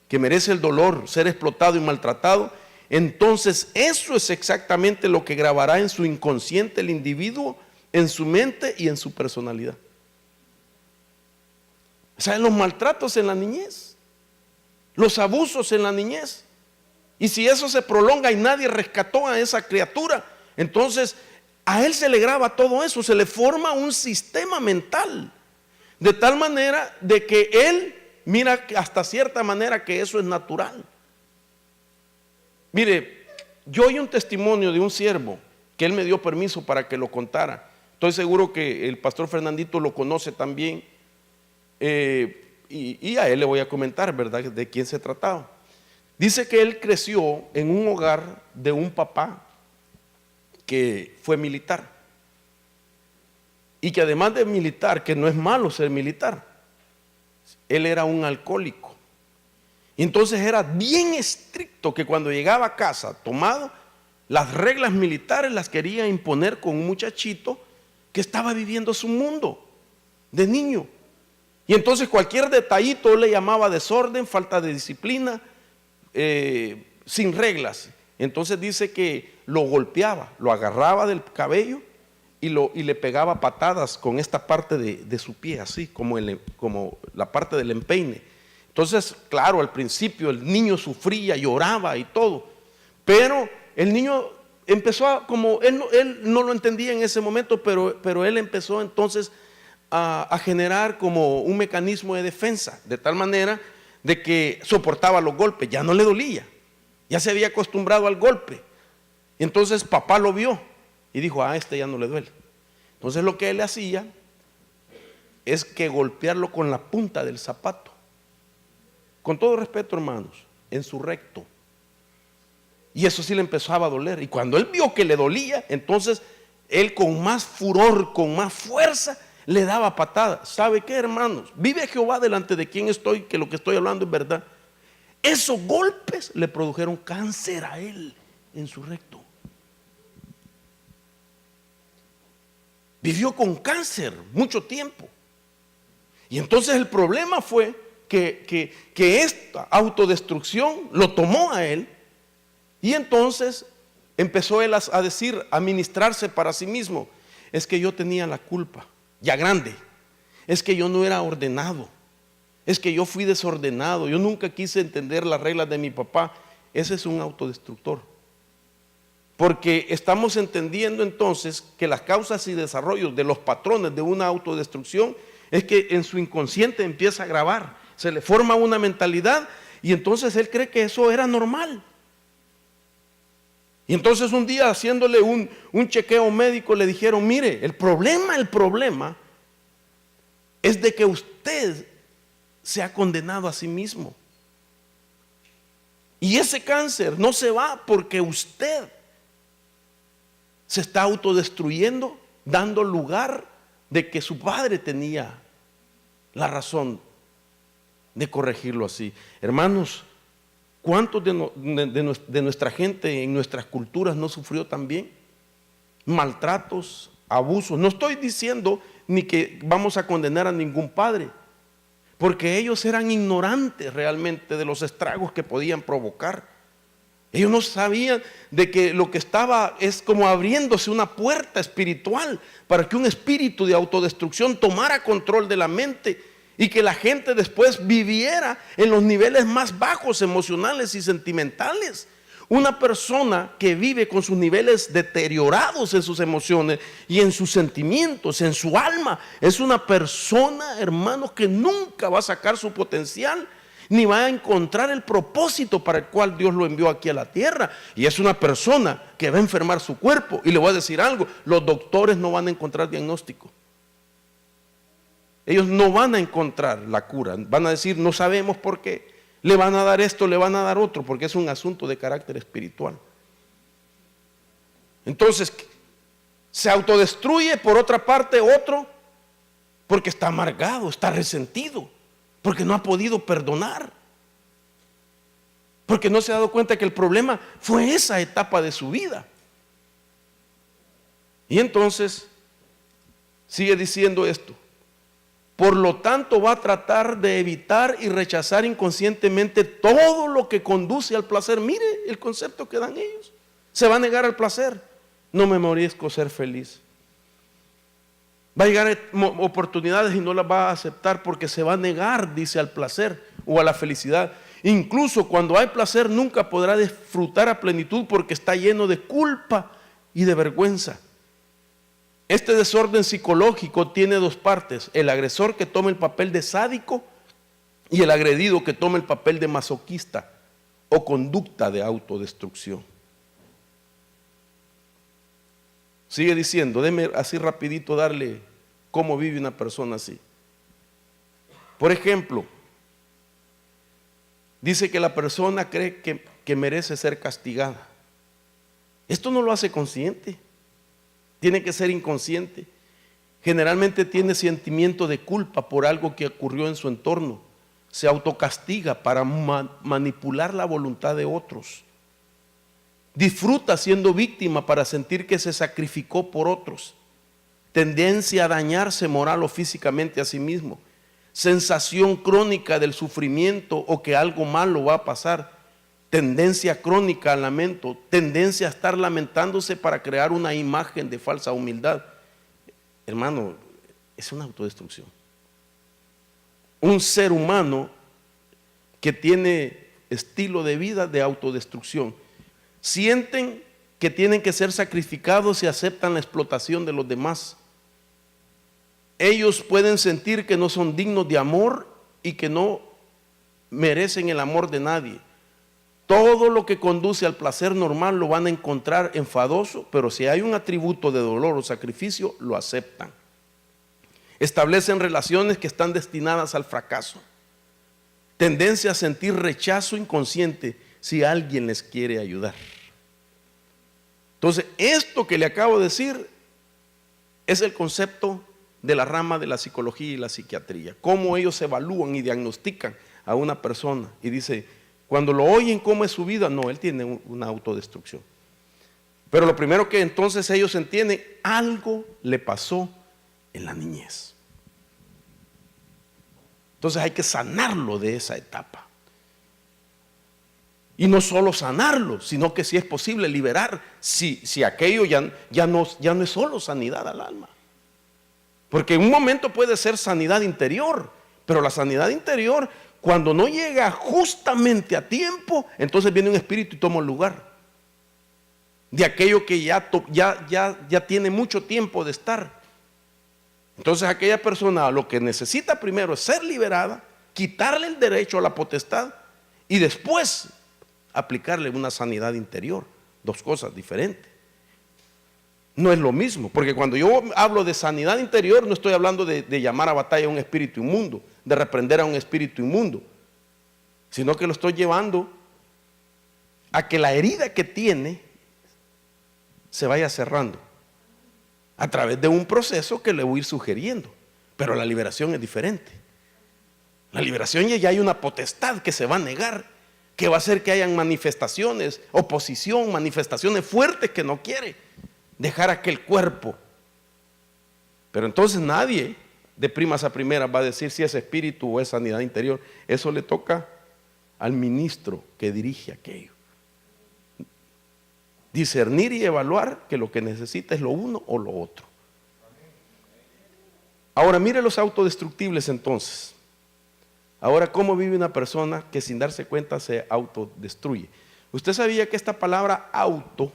[SPEAKER 1] que merece el dolor, ser explotado y maltratado, entonces eso es exactamente lo que grabará en su inconsciente el individuo, en su mente y en su personalidad. O sea, los maltratos en la niñez, los abusos en la niñez. Y si eso se prolonga y nadie rescató a esa criatura, entonces a él se le graba todo eso, se le forma un sistema mental, de tal manera de que él mira hasta cierta manera que eso es natural. Mire, yo oí un testimonio de un siervo que él me dio permiso para que lo contara. Estoy seguro que el pastor Fernandito lo conoce también, y a él le voy a comentar, ¿verdad?, de quién se trataba. Dice que él creció en un hogar de un papá que fue militar, y que además de militar, que no es malo ser militar, él era un alcohólico. Y entonces era bien estricto, que cuando llegaba a casa tomado, las reglas militares las quería imponer con un muchachito que estaba viviendo su mundo de niño. Y entonces cualquier detallito le llamaba desorden, falta de disciplina, sin reglas. Entonces dice que lo golpeaba, lo agarraba del cabello y le pegaba patadas con esta parte de su pie, así como la parte del empeine. Entonces, claro, al principio el niño sufría, lloraba y todo, pero el niño empezó como él no lo entendía en ese momento, pero él empezó entonces a generar como un mecanismo de defensa, de tal manera de que soportaba los golpes, ya no le dolía, ya se había acostumbrado al golpe. Y entonces papá lo vio y dijo, a este ya no le duele. Entonces lo que él hacía es que golpearlo con la punta del zapato, con todo respeto, hermanos, en su recto. Y eso sí le empezaba a doler. Y cuando él vio que le dolía, entonces él con más furor, con más fuerza, le daba patadas. ¿Sabe qué, hermanos? Vive Jehová delante de quien estoy, que lo que estoy hablando es verdad. Esos golpes le produjeron cáncer a él en su recto. Vivió con cáncer mucho tiempo. Y entonces el problema fue que esta autodestrucción lo tomó a él, y entonces empezó él a decir, a ministrarse para sí mismo: es que yo tenía la culpa, ya grande, es que yo no era ordenado, es que yo fui desordenado, yo nunca quise entender las reglas de mi papá. Ese es un autodestructor, porque estamos entendiendo entonces que las causas y desarrollos de los patrones de una autodestrucción es que en su inconsciente empieza a grabar, se le forma una mentalidad, y entonces él cree que eso era normal. Y entonces un día, haciéndole un chequeo médico, le dijeron: mire, el problema es de que usted se ha condenado a sí mismo, y ese cáncer no se va porque usted se está autodestruyendo, dando lugar de que su padre tenía la razón de corregirlo así. Hermanos, ¿cuántos de nuestra gente en nuestras culturas no sufrió también maltratos, abusos? No estoy diciendo ni que vamos a condenar a ningún padre, porque ellos eran ignorantes realmente de los estragos que podían provocar. Ellos no sabían de que lo que estaba es como abriéndose una puerta espiritual para que un espíritu de autodestrucción tomara control de la mente, y que la gente después viviera en los niveles más bajos emocionales y sentimentales. Una persona que vive con sus niveles deteriorados en sus emociones y en sus sentimientos, en su alma, es una persona, hermanos, que nunca va a sacar su potencial, ni va a encontrar el propósito para el cual Dios lo envió aquí a la tierra. Y es una persona que va a enfermar su cuerpo. Y le voy a decir algo: los doctores no van a encontrar diagnóstico. Ellos no van a encontrar la cura. Van a decir: no sabemos por qué. Le van a dar esto, le van a dar otro, porque es un asunto de carácter espiritual. Entonces, se autodestruye por otra parte otro, porque está amargado, está resentido, porque no ha podido perdonar, porque no se ha dado cuenta que el problema fue esa etapa de su vida. Y entonces sigue diciendo esto: Por lo tanto, va a tratar de evitar y rechazar inconscientemente todo lo que conduce al placer. Mire el concepto que dan ellos. Se va a negar al placer. No me merezco ser feliz. Va a llegar oportunidades y no las va a aceptar porque se va a negar, dice, al placer o a la felicidad. Incluso cuando hay placer nunca podrá disfrutar a plenitud porque está lleno de culpa y de vergüenza. Este desorden psicológico tiene dos partes: el agresor que toma el papel de sádico y el agredido que toma el papel de masoquista o conducta de autodestrucción. Sigue diciendo, déme así rapidito darle cómo vive una persona así. Por ejemplo, dice que la persona cree que merece ser castigada. Esto no lo hace consciente. Tiene que ser inconsciente. Generalmente tiene sentimiento de culpa por algo que ocurrió en su entorno. Se autocastiga para manipular la voluntad de otros. Disfruta siendo víctima para sentir que se sacrificó por otros. Tendencia a dañarse moral o físicamente a sí mismo. Sensación crónica del sufrimiento o que algo malo va a pasar. Tendencia crónica al lamento, tendencia a estar lamentándose para crear una imagen de falsa humildad. Hermano, es una autodestrucción. Un ser humano que tiene estilo de vida de autodestrucción. Sienten que tienen que ser sacrificados y aceptan la explotación de los demás. Ellos pueden sentir que no son dignos de amor y que no merecen el amor de nadie. Todo lo que conduce al placer normal lo van a encontrar enfadoso, pero si hay un atributo de dolor o sacrificio, lo aceptan. Establecen relaciones que están destinadas al fracaso. Tendencia a sentir rechazo inconsciente si alguien les quiere ayudar. Entonces, esto que le acabo de decir es el concepto de la rama de la psicología y la psiquiatría. Cómo ellos evalúan y diagnostican a una persona y dice, cuando lo oyen, ¿cómo es su vida? No, él tiene una autodestrucción. Pero lo primero que entonces ellos entienden, algo le pasó en la niñez. Entonces hay que sanarlo de esa etapa. Y no solo sanarlo, sino que si es posible liberar, si aquello ya no es solo sanidad al alma. Porque en un momento puede ser sanidad interior, pero la sanidad interior, cuando no llega justamente a tiempo, entonces viene un espíritu y toma el lugar de aquello que ya tiene mucho tiempo de estar. Entonces aquella persona lo que necesita primero es ser liberada, quitarle el derecho a la potestad y después aplicarle una sanidad interior. Dos cosas diferentes. No es lo mismo, porque cuando yo hablo de sanidad interior no estoy hablando de llamar a batalla a un espíritu inmundo, de reprender a un espíritu inmundo, sino que lo estoy llevando a que la herida que tiene se vaya cerrando a través de un proceso que le voy a ir sugiriendo. Pero la liberación es diferente. La liberación ya hay una potestad que se va a negar, que va a hacer que hayan manifestaciones, oposición, manifestaciones fuertes que no quiere dejar aquel cuerpo. Pero entonces nadie de primas a primeras va a decir si es espíritu o es sanidad interior. Eso le toca al ministro que dirige aquello. Discernir y evaluar que lo que necesita es lo uno o lo otro. Ahora mire los autodestructibles entonces. Ahora, ¿cómo vive una persona que sin darse cuenta se autodestruye? Usted sabía que esta palabra auto,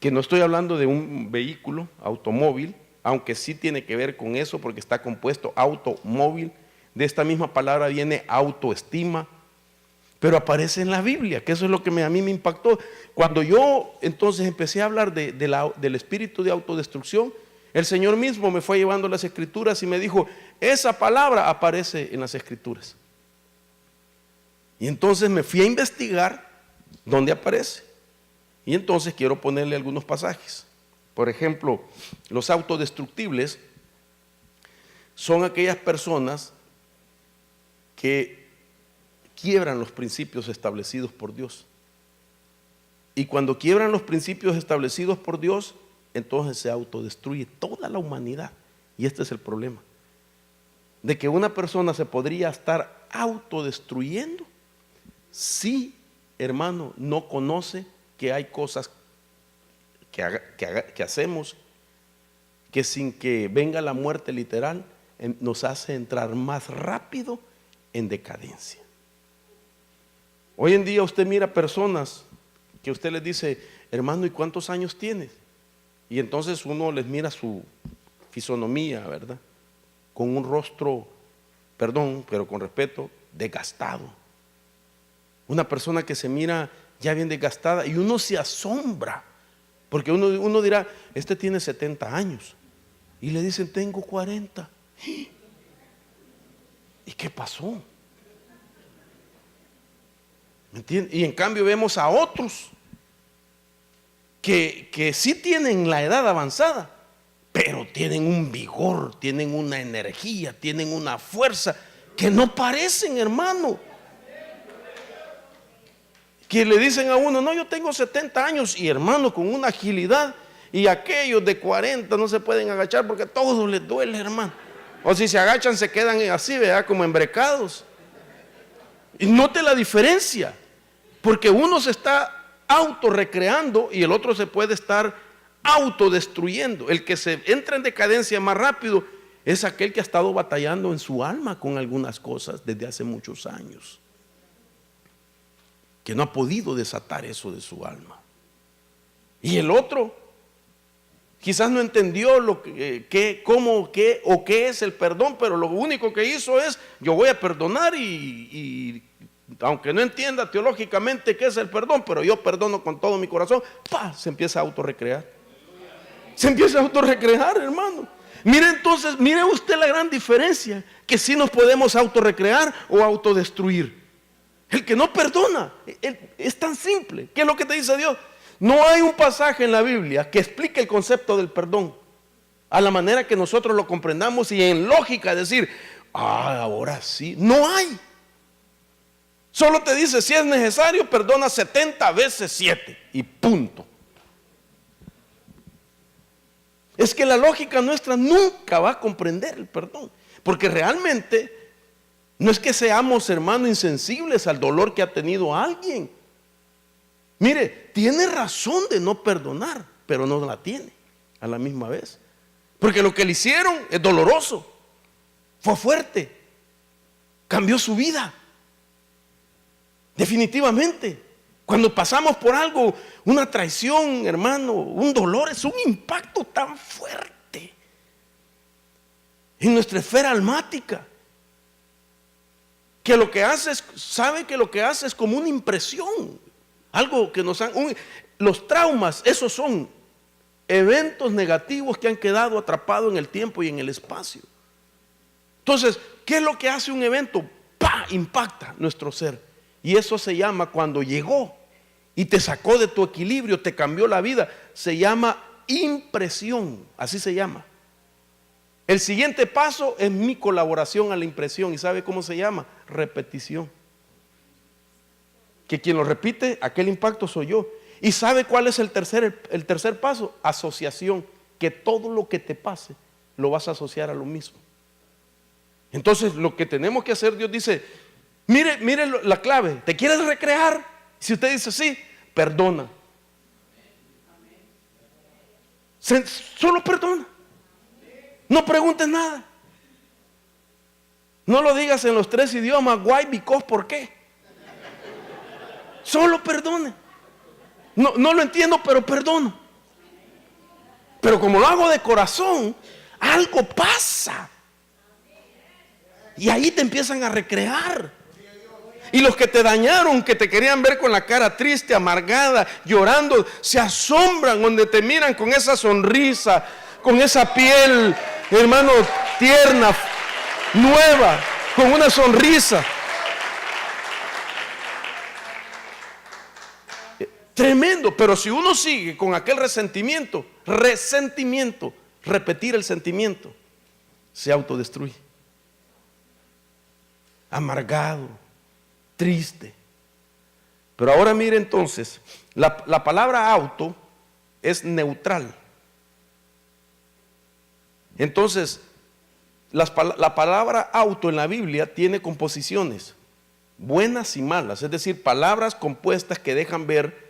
[SPEAKER 1] que no estoy hablando de un vehículo, automóvil, aunque sí tiene que ver con eso porque está compuesto automóvil, de esta misma palabra viene autoestima, pero aparece en la Biblia, que eso es lo que a mí me impactó. Cuando yo entonces empecé a hablar del espíritu de autodestrucción, el Señor mismo me fue llevando las escrituras y me dijo, esa palabra aparece en las escrituras. Y entonces me fui a investigar dónde aparece. Y entonces quiero ponerle algunos pasajes. Por ejemplo, los autodestructibles son aquellas personas que quiebran los principios establecidos por Dios. Y cuando quiebran los principios establecidos por Dios, entonces se autodestruye toda la humanidad. Y este es el problema. de que una persona se podría estar autodestruyendo si, hermano, no conoce que hay cosas que hacemos que sin que venga la muerte literal nos hace entrar más rápido en decadencia. Hoy en día usted mira personas que usted les dice, hermano, ¿y cuántos años tienes? Y entonces uno les mira su fisonomía, ¿verdad? Con un rostro, perdón, pero con respeto, desgastado. Una persona que se mira ya bien desgastada y uno se asombra, porque uno dirá, este tiene 70 años. Y le dicen, tengo 40. ¿Y qué pasó? ¿Me entiendes? Y en cambio vemos a otros que sí tienen la edad avanzada, pero tienen un vigor, tienen una energía, tienen una fuerza que no parecen, hermano. Que le dicen a uno, no, yo tengo 70 años y hermano, con una agilidad, y aquellos de 40 no se pueden agachar porque todo les duele, hermano. O si se agachan se quedan así, ¿verdad? Como embrecados. Y note la diferencia, porque uno se está autorrecreando y el otro se puede estar autodestruyendo. El que se entra en decadencia más rápido es aquel que ha estado batallando en su alma con algunas cosas desde hace muchos años, que no ha podido desatar eso de su alma. Y el otro quizás no entendió lo cómo, qué o qué es el perdón, pero lo único que hizo es, yo voy a perdonar y aunque no entienda teológicamente qué es el perdón, pero yo perdono con todo mi corazón, se empieza a autorrecrear. Se empieza a autorrecrear, hermano. Mire entonces, mire usted la gran diferencia, que si nos podemos autorrecrear o autodestruir. El que no perdona, es tan simple. ¿Qué es lo que te dice Dios? No hay un pasaje en la Biblia que explique el concepto del perdón a la manera que nosotros lo comprendamos y en lógica decir, ahora sí, no hay. Solo te dice, si es necesario, perdona 70 veces 7 y punto. Es que la lógica nuestra nunca va a comprender el perdón, porque realmente no es que seamos, hermano, insensibles al dolor que ha tenido alguien. Mire, tiene razón de no perdonar, pero no la tiene a la misma vez. Porque lo que le hicieron es doloroso, fue fuerte, cambió su vida. Definitivamente, cuando pasamos por algo, una traición, hermano, un dolor, es un impacto tan fuerte en nuestra esfera almática, que lo que hace es, sabe que lo que hace es como una impresión, algo que nos han, los traumas, esos son eventos negativos que han quedado atrapados en el tiempo y en el espacio. Entonces, ¿qué es lo que hace un evento? Impacta nuestro ser. Y eso se llama, cuando llegó y te sacó de tu equilibrio, te cambió la vida, se llama impresión, así se llama. El siguiente paso es mi colaboración a la impresión. ¿Y sabe cómo se llama? Repetición. Que quien lo repite, aquel impacto soy yo. ¿Y sabe cuál es el tercer paso? Asociación. Que todo lo que te pase lo vas a asociar a lo mismo. Entonces lo que tenemos que hacer, Dios dice, mire la clave. ¿Te quieres recrear? Si usted dice sí, perdona. Solo perdona. No preguntes nada. No lo digas en los 3 idiomas, why, because, ¿por qué? Solo perdone. No lo entiendo, pero perdono. Pero como lo hago de corazón, algo pasa. Y ahí te empiezan a recrear. Y los que te dañaron, que te querían ver con la cara triste, amargada, llorando, se asombran donde te miran con esa sonrisa, con esa piel, hermano, tierna, nueva, con una sonrisa. Tremendo. Pero si uno sigue con aquel resentimiento, repetir el sentimiento, se autodestruye. Amargado, triste. Pero ahora mire entonces, la palabra auto es neutral. Entonces, La palabra auto en la Biblia tiene composiciones buenas y malas, es decir, palabras compuestas que dejan ver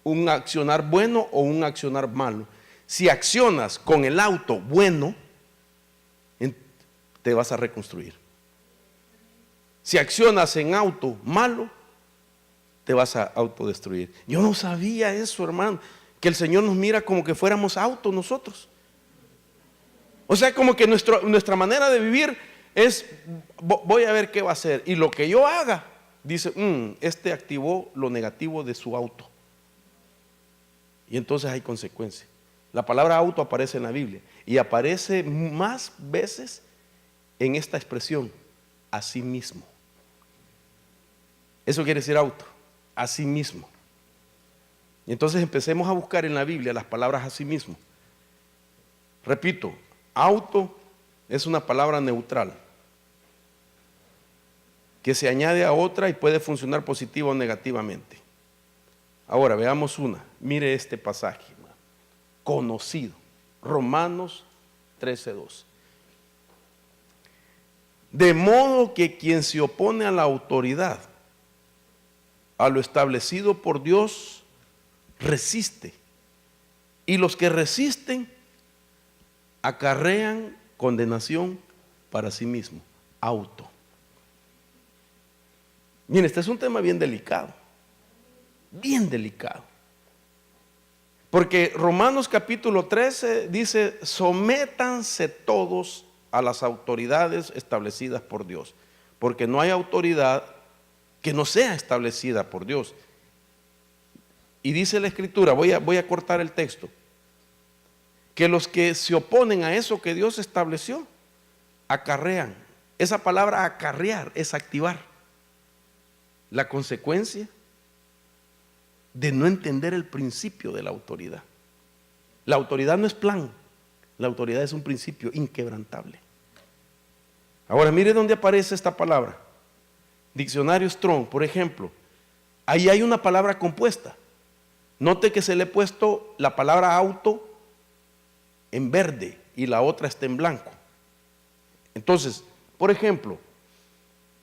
[SPEAKER 1] un accionar bueno o un accionar malo. Si accionas con el auto bueno, te vas a reconstruir. Si accionas en auto malo, te vas a autodestruir. Yo no sabía eso, hermano, que el Señor nos mira como que fuéramos autos nosotros. O sea, como que nuestra manera de vivir es, voy a ver qué va a hacer. Y lo que yo haga, dice, este activó lo negativo de su auto. Y entonces hay consecuencias. La palabra auto aparece en la Biblia y aparece más veces en esta expresión, a sí mismo. Eso quiere decir auto, a sí mismo. Y entonces empecemos a buscar en la Biblia las palabras a sí mismo. Repito, auto es una palabra neutral que se añade a otra y puede funcionar positiva o negativamente. Ahora veamos una. Mire este pasaje, hermano, conocido, Romanos 13:2. De modo que quien se opone a la autoridad, a lo establecido por Dios, resiste. Y los que resisten acarrean condenación para sí mismo. Auto. Miren, este es un tema bien delicado. Bien delicado. Porque Romanos capítulo 13 dice, sométanse todos a las autoridades establecidas por Dios. Porque no hay autoridad que no sea establecida por Dios. Y dice la Escritura, voy a cortar el texto, que los que se oponen a eso que Dios estableció, acarrean. Esa palabra acarrear es activar la consecuencia de no entender el principio de la autoridad. La autoridad no es plan, la autoridad es un principio inquebrantable. Ahora mire dónde aparece esta palabra. Diccionario Strong, por ejemplo, ahí hay una palabra compuesta. Note que se le he puesto la palabra auto en verde y la otra está en blanco. Entonces, por ejemplo,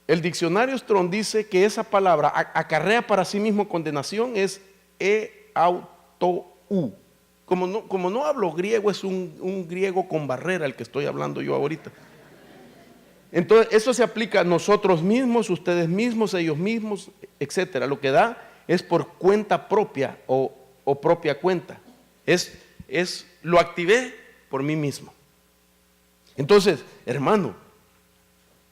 [SPEAKER 1] el diccionario Strong dice que esa palabra acarrea para sí mismo condenación es auto. Como no hablo griego, es un griego con barrera el que estoy hablando yo ahorita. Entonces, eso se aplica a nosotros mismos, ustedes mismos, ellos mismos, etcétera. Lo que da es por cuenta propia o propia cuenta. Lo activé por mí mismo. Entonces, hermano,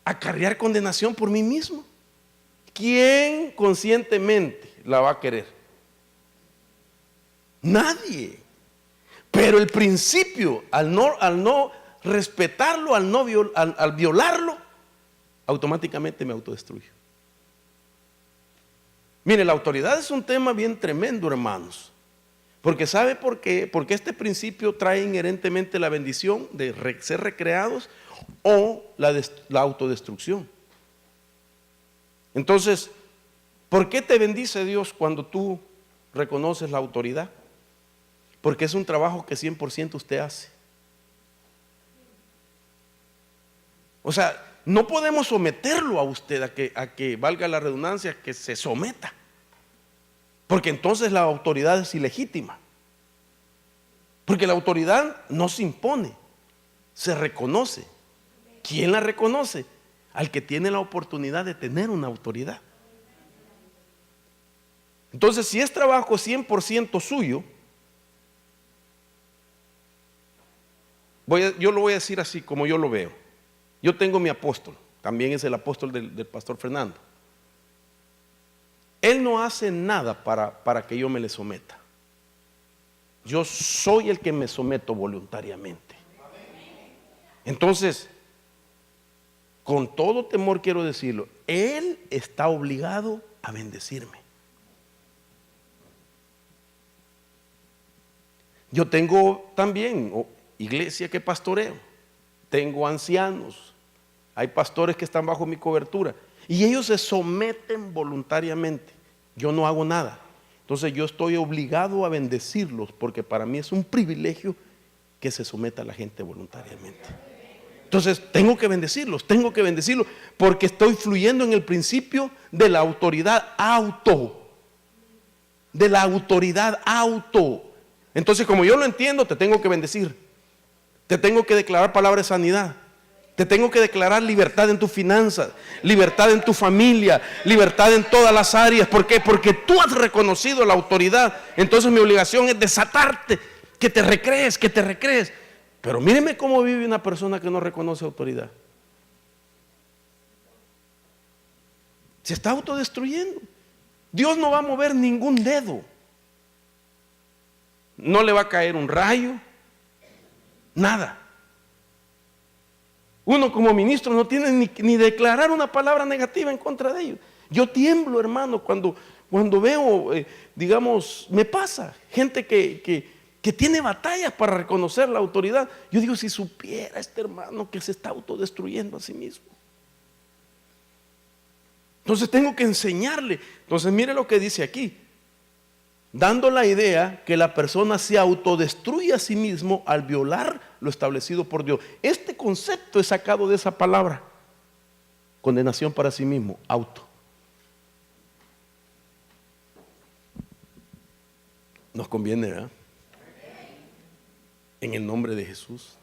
[SPEAKER 1] acarrear condenación por mí mismo. ¿Quién conscientemente la va a querer? Nadie. Pero el principio, al no respetarlo, al violarlo, automáticamente me autodestruyo. Mire, la autoridad es un tema bien tremendo, hermanos. Porque ¿sabe por qué? Porque este principio trae inherentemente la bendición de ser recreados o la autodestrucción. Entonces, ¿por qué te bendice Dios cuando tú reconoces la autoridad? Porque es un trabajo que 100% usted hace. O sea, no podemos someterlo a usted a que valga la redundancia, que se someta. Porque entonces la autoridad es ilegítima. Porque la autoridad no se impone, se reconoce. ¿Quién la reconoce? Al que tiene la oportunidad de tener una autoridad. Entonces, si es trabajo 100% suyo, yo lo voy a decir así como yo lo veo. Yo tengo mi apóstol, también es el apóstol del pastor Fernando. Él no hace nada para que yo me le someta. Yo soy el que me someto voluntariamente. Entonces, con todo temor quiero decirlo, Él está obligado a bendecirme. Yo tengo también iglesia que pastoreo, tengo ancianos, hay pastores que están bajo mi cobertura y ellos se someten voluntariamente. Yo no hago nada. Entonces yo estoy obligado a bendecirlos porque para mí es un privilegio que se someta a la gente voluntariamente. Entonces tengo que bendecirlos, porque estoy fluyendo en el principio de la autoridad auto. De la autoridad auto. Entonces, como yo lo entiendo, te tengo que bendecir. Te tengo que declarar palabra de sanidad. Te tengo que declarar libertad en tus finanzas, libertad en tu familia, libertad en todas las áreas. ¿Por qué? Porque tú has reconocido la autoridad. Entonces mi obligación es desatarte, que te recrees. Pero míreme cómo vive una persona que no reconoce autoridad. Se está autodestruyendo. Dios no va a mover ningún dedo. No le va a caer un rayo, nada. Uno como ministro no tiene ni declarar una palabra negativa en contra de ellos. Yo tiemblo, hermano, cuando veo, digamos, me pasa gente que tiene batallas para reconocer la autoridad. Yo digo, si supiera este hermano que se está autodestruyendo a sí mismo. Entonces tengo que enseñarle. Entonces mire lo que dice aquí, dando la idea que la persona se autodestruye a sí mismo al violar lo establecido por Dios. Este concepto es sacado de esa palabra, condenación para sí mismo, auto. Nos conviene, ¿verdad? En el nombre de Jesús.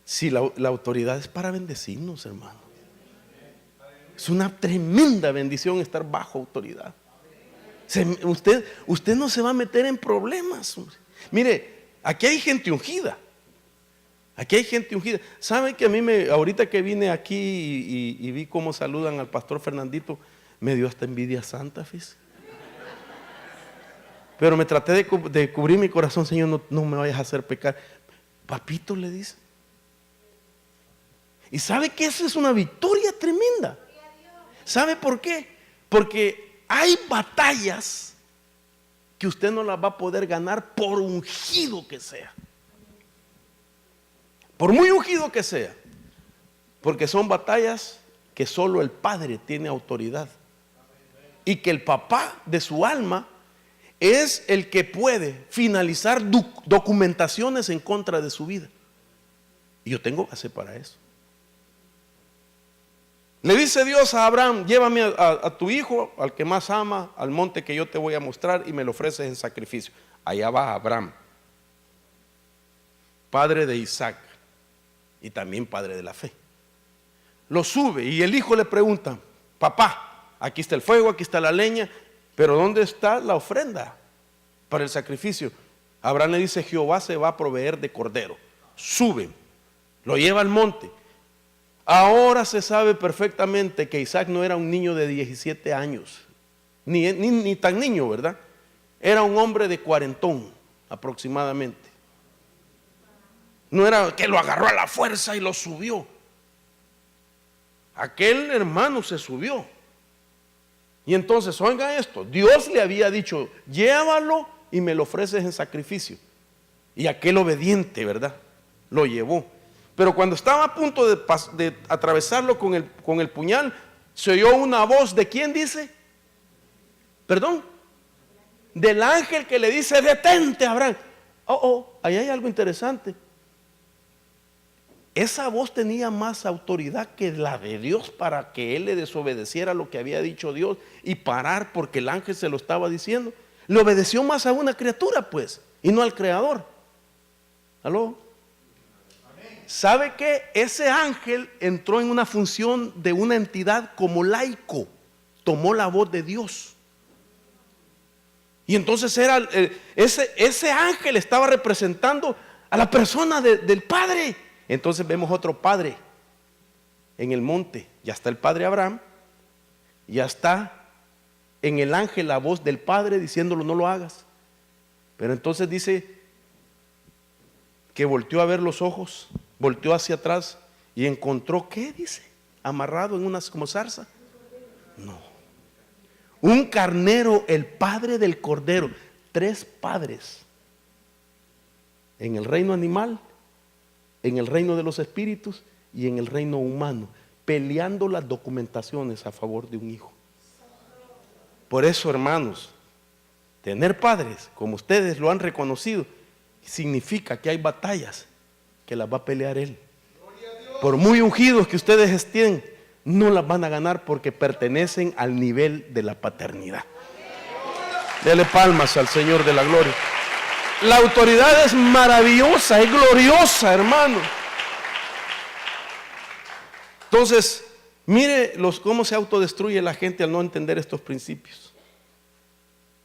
[SPEAKER 1] Si la autoridad es para bendecirnos, hermano. Es una tremenda bendición estar bajo autoridad. Usted no se va a meter en problemas. Mire, aquí hay gente ungida. ¿Sabe que a mí ahorita que vine aquí y vi cómo saludan al pastor Fernandito, me dio hasta envidia santa, fíjese? Pero me traté de cubrir mi corazón. Señor, no me vayas a hacer pecar. Papito, le dice. Y sabe que eso es una victoria tremenda. ¿Sabe por qué? Porque hay batallas que usted no las va a poder ganar por ungido que sea. Por muy ungido que sea. Porque son batallas que solo el Padre tiene autoridad. Y que el papá de su alma es el que puede finalizar documentaciones en contra de su vida. Y yo tengo base para eso. Le dice Dios a Abraham, llévame a tu hijo, al que más ama, al monte que yo te voy a mostrar, y me lo ofreces en sacrificio. Allá va Abraham, padre de Isaac y también padre de la fe. Lo sube y el hijo le pregunta, papá, aquí está el fuego, aquí está la leña, pero ¿dónde está la ofrenda para el sacrificio? Abraham le dice, Jehová se va a proveer de cordero. Sube, lo lleva al monte. Ahora se sabe perfectamente que Isaac no era un niño de 17 años, ni tan niño, ¿verdad? Era un hombre de 40 aproximadamente. No era que lo agarró a la fuerza y lo subió. Aquel hermano se subió. Y entonces, oiga esto, Dios le había dicho, llévalo y me lo ofreces en sacrificio. Y aquel obediente, ¿verdad? Lo llevó. Pero cuando estaba a punto de atravesarlo con el puñal, se oyó una voz. ¿De quién dice? ¿Perdón? Del ángel que le dice, detente, Abraham. Ahí hay algo interesante. Esa voz tenía más autoridad que la de Dios para que él le desobedeciera lo que había dicho Dios y parar porque el ángel se lo estaba diciendo. Le obedeció más a una criatura, pues, y no al Creador. ¿Aló? ¿Sabe qué? Ese ángel entró en una función de una entidad como laico, tomó la voz de Dios. Y entonces ese ángel estaba representando a la persona del Padre. Entonces vemos otro Padre en el monte. Ya está el Padre Abraham, ya está en el ángel la voz del Padre diciéndolo, no lo hagas. Pero entonces dice que volteó a ver los ojos, volteó hacia atrás y encontró, ¿qué dice? Amarrado en unas como zarza. No. Un carnero, el padre del cordero. 3 padres. En el reino animal, en el reino de los espíritus y en el reino humano, peleando las documentaciones a favor de un hijo. Por eso, hermanos, tener padres como ustedes lo han reconocido significa que hay batallas que las va a pelear Él.
[SPEAKER 2] Por muy ungidos que ustedes estén, no las van a ganar porque pertenecen al nivel de la paternidad. Dele palmas al Señor de la gloria. La autoridad es maravillosa, es gloriosa, hermano. Entonces, mire cómo se autodestruye la gente al no entender estos principios.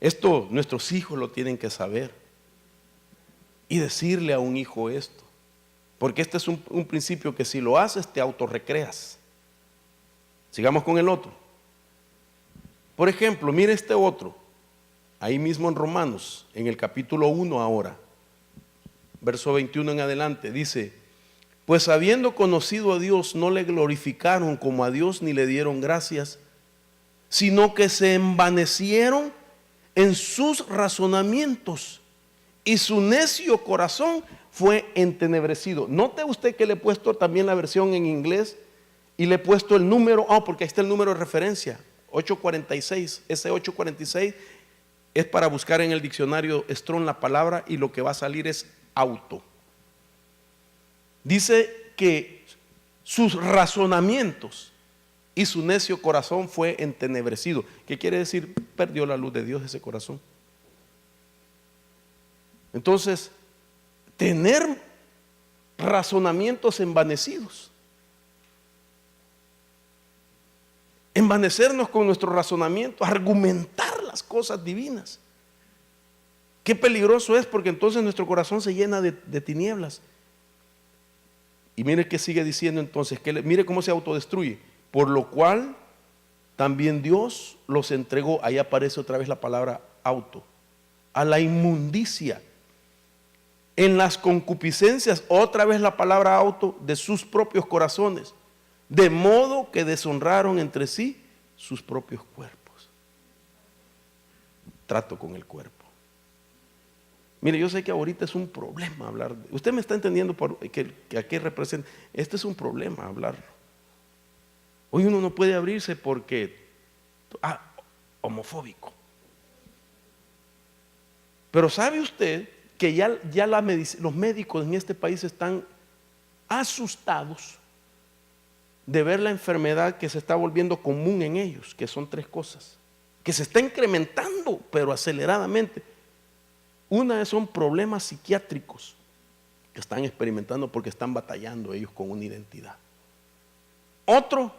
[SPEAKER 2] Esto nuestros hijos lo tienen que saber y decirle a un hijo esto, porque este es un principio que si lo haces te autorrecreas. Sigamos con el otro. Por ejemplo, mire este otro, ahí mismo en Romanos, en el capítulo 1 ahora, verso 21 en adelante, dice: pues habiendo conocido a Dios, no le glorificaron como a Dios ni le dieron gracias, sino que se envanecieron en sus razonamientos y su necio corazón fue entenebrecido. Note usted que le he puesto también la versión en inglés y le he puesto el número, porque ahí está el número de referencia, 846. Ese 846 es para buscar en el diccionario Strong la palabra y lo que va a salir es auto. Dice que sus razonamientos y su necio corazón fue entenebrecido. ¿Qué quiere decir? Perdió la luz de Dios ese corazón. Entonces, tener razonamientos envanecidos, envanecernos con nuestro razonamiento, argumentar las cosas divinas. Qué peligroso es, porque entonces nuestro corazón se llena de tinieblas. Y mire que sigue diciendo entonces, mire cómo se autodestruye. Por lo cual también Dios los entregó, ahí aparece otra vez la palabra auto, a la inmundicia, en las concupiscencias, otra vez la palabra auto, de sus propios corazones, de modo que deshonraron entre sí sus propios cuerpos. Trato con el cuerpo. Mire, yo sé que ahorita es un problema hablar. Usted me está entendiendo que a qué representa. Este es un problema hablar. Hoy uno no puede abrirse porque homofóbico. Pero ¿sabe usted que ya los médicos en este país están asustados de ver la enfermedad que se está volviendo común en ellos, que son 3 cosas, que se está incrementando pero aceleradamente? Una son problemas psiquiátricos que están experimentando porque están batallando ellos con una identidad. Otro,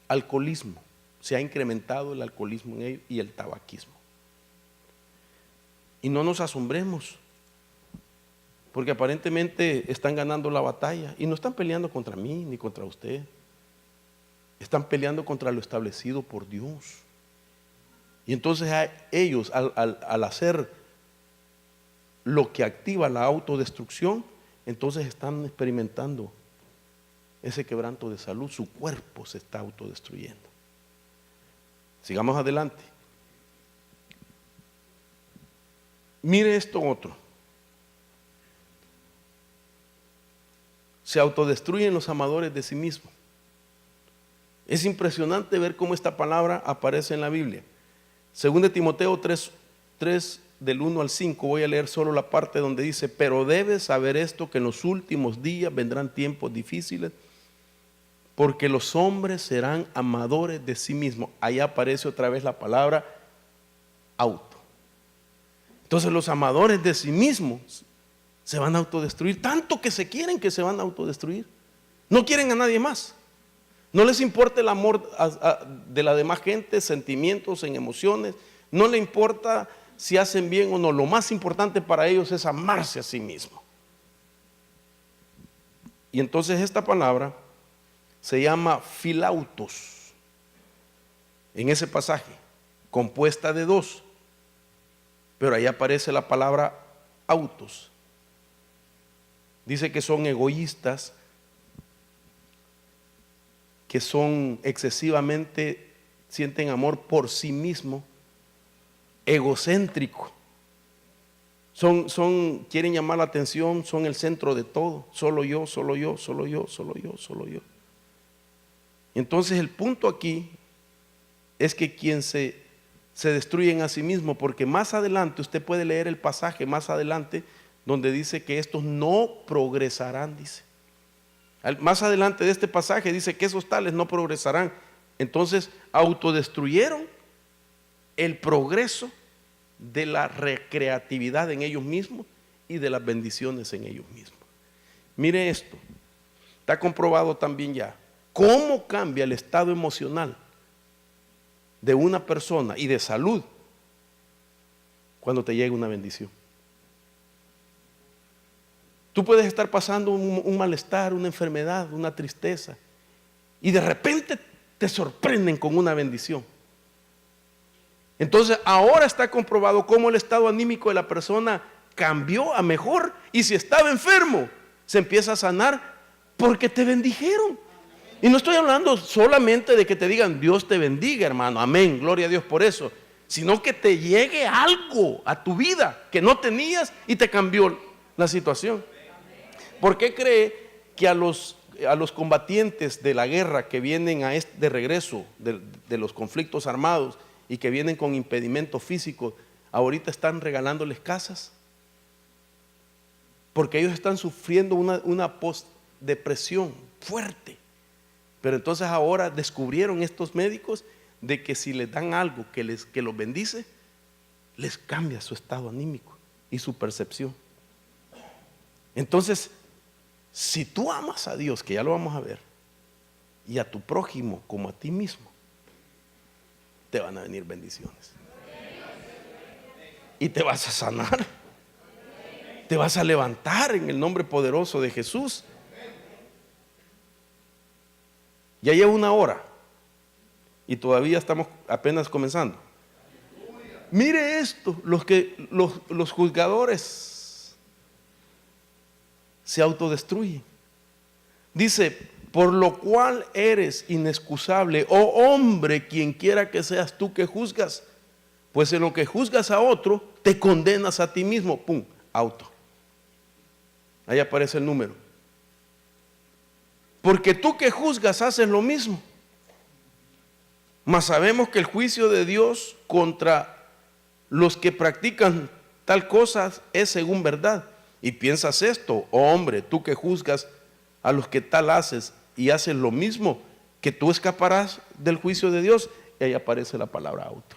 [SPEAKER 2] alcoholismo. Se ha incrementado el alcoholismo en ellos y el tabaquismo. Y no nos asombremos, porque aparentemente están ganando la batalla y no están peleando contra mí ni contra usted. Están peleando contra lo establecido por Dios. Y entonces ellos al hacer lo que activa la autodestrucción, entonces están experimentando ese quebranto de salud. Su cuerpo se está autodestruyendo. Sigamos adelante. Mire esto otro. Se autodestruyen los amadores de sí mismos. Es impresionante ver cómo esta palabra aparece en la Biblia. Según de Timoteo 3 del 1 al 5, voy a leer solo la parte donde dice: pero debes saber esto, que en los últimos días vendrán tiempos difíciles, porque los hombres serán amadores de sí mismos. Ahí aparece otra vez la palabra auto. Entonces los amadores de sí mismos se van a autodestruir, tanto que se quieren que se van a autodestruir. No quieren a nadie más. No les importa el amor de la demás gente, sentimientos, en emociones. No le importa si hacen bien o no. Lo más importante para ellos es amarse a sí mismo. Y entonces esta palabra se llama filautos en ese pasaje, compuesta de 2. Pero ahí aparece la palabra autos. Dice que son egoístas, que son excesivamente, sienten amor por sí mismo, egocéntrico. Quieren llamar la atención, son el centro de todo. Solo yo, solo yo, solo yo, solo yo, solo yo. Entonces el punto aquí es que quien se destruyen a sí mismo, porque más adelante usted puede leer el pasaje más adelante donde dice que estos no progresarán, dice. Más adelante de este pasaje dice que esos tales no progresarán. Entonces autodestruyeron el progreso de la recreatividad en ellos mismos y de las bendiciones en ellos mismos. Mire esto, está comprobado también ya cómo cambia el estado emocional de una persona y de salud cuando te llega una bendición. Tú puedes estar pasando un malestar, una enfermedad, una tristeza, y de repente te sorprenden con una bendición. Entonces ahora está comprobado cómo el estado anímico de la persona cambió a mejor, y si estaba enfermo se empieza a sanar porque te bendijeron. Y no estoy hablando solamente de que te digan Dios te bendiga, hermano, amén, gloria a Dios por eso, sino que te llegue algo a tu vida que no tenías y te cambió la situación. ¿Por qué cree que a los combatientes de la guerra que vienen de regreso de los conflictos armados y que vienen con impedimentos físicos, ahorita están regalándoles casas? Porque ellos están sufriendo una post-depresión fuerte. Pero entonces ahora descubrieron estos médicos de que si les dan algo que los bendice, les cambia su estado anímico y su percepción. Entonces, si tú amas a Dios, que ya lo vamos a ver, y a tu prójimo como a ti mismo, te van a venir bendiciones. Y te vas a sanar. Te vas a levantar en el nombre poderoso de Jesús. Ya lleva 1 hora y todavía estamos apenas comenzando. Mire esto, los juzgadores se autodestruyen. Dice, por lo cual eres inexcusable, oh hombre, quien quiera que seas tú que juzgas, pues en lo que juzgas a otro, te condenas a ti mismo. Pum, auto. Ahí aparece el número. Porque tú que juzgas haces lo mismo. Mas sabemos que el juicio de Dios contra los que practican tal cosa es según verdad. Y piensas esto, oh hombre, tú que juzgas a los que tal haces y haces lo mismo, que tú escaparás del juicio de Dios. Y ahí aparece la palabra auto.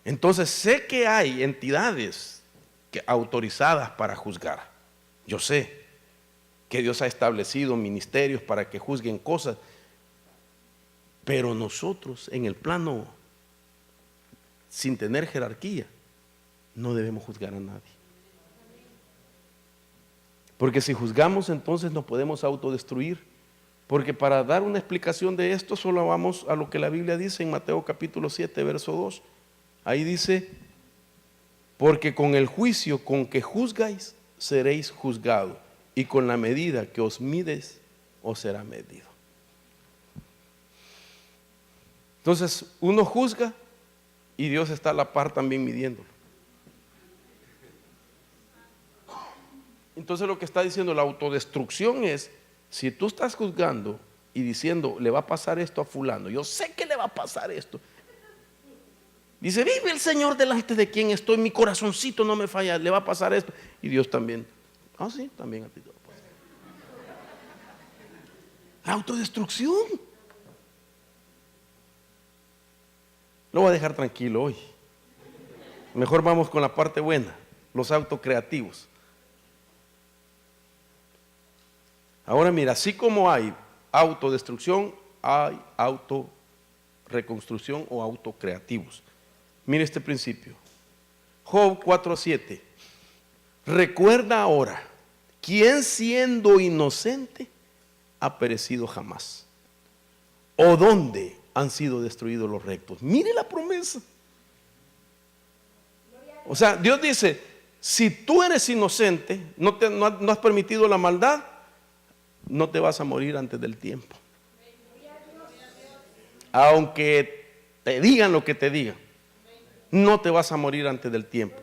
[SPEAKER 2] Entonces sé que hay entidades autorizadas para juzgar. Yo sé que Dios ha establecido ministerios para que juzguen cosas, pero nosotros en el plano sin tener jerarquía no debemos juzgar a nadie, porque si juzgamos entonces nos podemos autodestruir. Porque para dar una explicación de esto solo vamos a lo que la Biblia dice en Mateo capítulo 7 verso 2. Ahí dice, porque con el juicio con que juzgáis seréis juzgados, y con la medida que os mides os será medido. Entonces uno juzga y Dios está a la par también midiéndolo. Entonces lo que está diciendo la autodestrucción es, si tú estás juzgando y diciendo le va a pasar esto a fulano, yo sé que le va a pasar esto. Dice, vive el Señor delante de quien estoy, mi corazoncito no me falla, le va a pasar esto. Y Dios también, sí, también a ti te va a pasar. La autodestrucción. Lo voy a dejar tranquilo hoy. Mejor vamos con la parte buena, los autocreativos. Ahora mira, así como hay autodestrucción, hay autorreconstrucción o autocreativos. Mire este principio. Job 4:7. Recuerda ahora, ¿quién siendo inocente ha perecido jamás? ¿O dónde han sido destruidos los rectos? Mire la promesa. O sea, Dios dice, si tú eres inocente, no has permitido la maldad, no te vas a morir antes del tiempo. Aunque te digan lo que te digan, no te vas a morir antes del tiempo.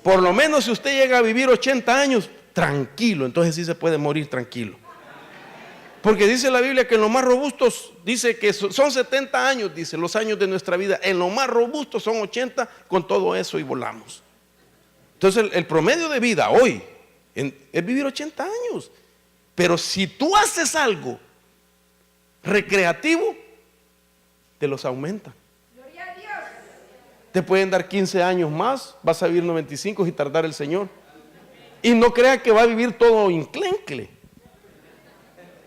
[SPEAKER 2] Por lo menos si usted llega a vivir 80 años, tranquilo, entonces sí se puede morir tranquilo. Porque dice la Biblia que en los más robustos, dice que son 70 años, dice, los años de nuestra vida. En los más robustos son 80, con todo eso y volamos. Entonces el promedio de vida hoy es vivir 80 años. Pero si tú haces algo recreativo, te los aumentan. Te pueden dar 15 años más, vas a vivir 95 y tardar el Señor. Y no crea que va a vivir todo inclencle.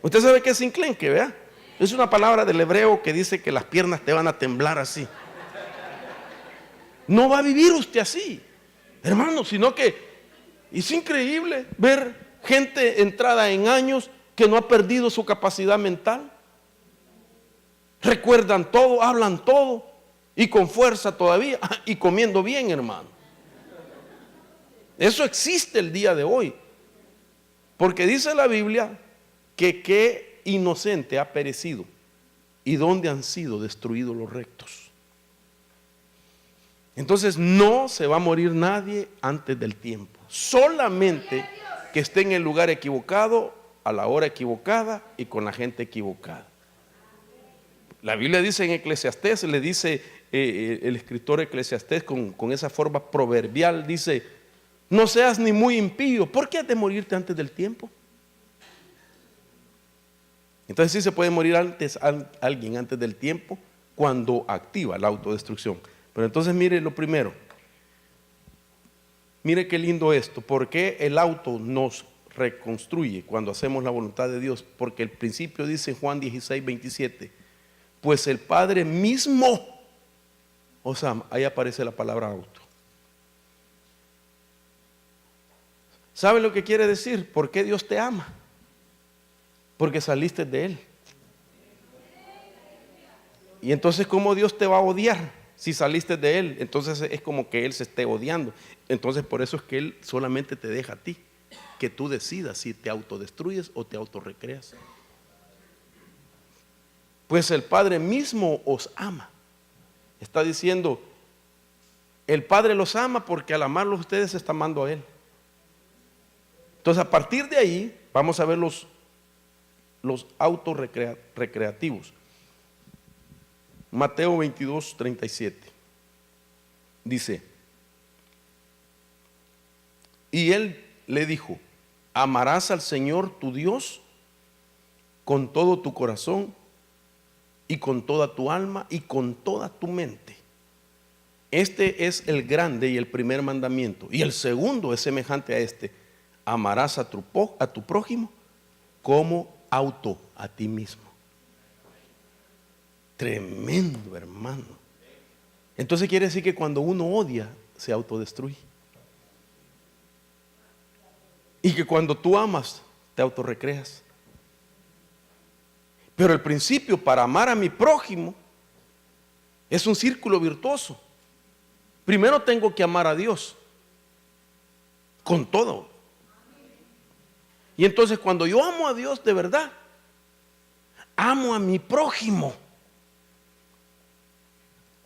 [SPEAKER 2] Usted sabe qué es inclenque, ¿verdad? Es una palabra del hebreo que dice que las piernas te van a temblar así. No va a vivir usted así, hermano, sino que es increíble ver gente entrada en años que no ha perdido su capacidad mental. Recuerdan todo, hablan todo y con fuerza todavía y comiendo bien, hermano. Eso existe el día de hoy, porque dice la Biblia que qué inocente ha perecido y dónde han sido destruidos los rectos. Entonces no se va a morir nadie antes del tiempo, solamente que esté en el lugar equivocado, a la hora equivocada y con la gente equivocada. La Biblia dice en Eclesiastés, le dice el escritor Eclesiastés con esa forma proverbial, dice: no seas ni muy impío, ¿por qué has de morirte antes del tiempo? Entonces sí se puede morir alguien antes del tiempo cuando activa la autodestrucción. Pero entonces mire lo primero, mire qué lindo esto, porque el auto nos reconstruye cuando hacemos la voluntad de Dios, porque el principio dice en Juan 16:27, pues el Padre mismo os ama. Ahí aparece la palabra auto. ¿Sabe lo que quiere decir? ¿Por qué Dios te ama? Porque saliste de Él. Y entonces, ¿cómo Dios te va a odiar si saliste de Él? Entonces es como que Él se esté odiando. Entonces por eso es que Él solamente te deja a ti, que tú decidas si te autodestruyes o te autorrecreas. Pues el Padre mismo os ama. Está diciendo, el Padre los ama porque al amarlos ustedes se está amando a Él. Entonces a partir de ahí vamos a ver los autorrecreativos. Mateo 22:37 dice: y Él le dijo, amarás al Señor tu Dios con todo tu corazón y con toda tu alma y con toda tu mente. Este es el grande y el primer mandamiento. Y el segundo es semejante a este: amarás a tu prójimo como a ti mismo. Tremendo, hermano. Entonces quiere decir que cuando uno odia, se autodestruye. Y que cuando tú amas, te autorrecreas. Pero el principio para amar a mi prójimo es un círculo virtuoso. Primero tengo que amar a Dios con todo. Y entonces cuando yo amo a Dios de verdad, amo a mi prójimo.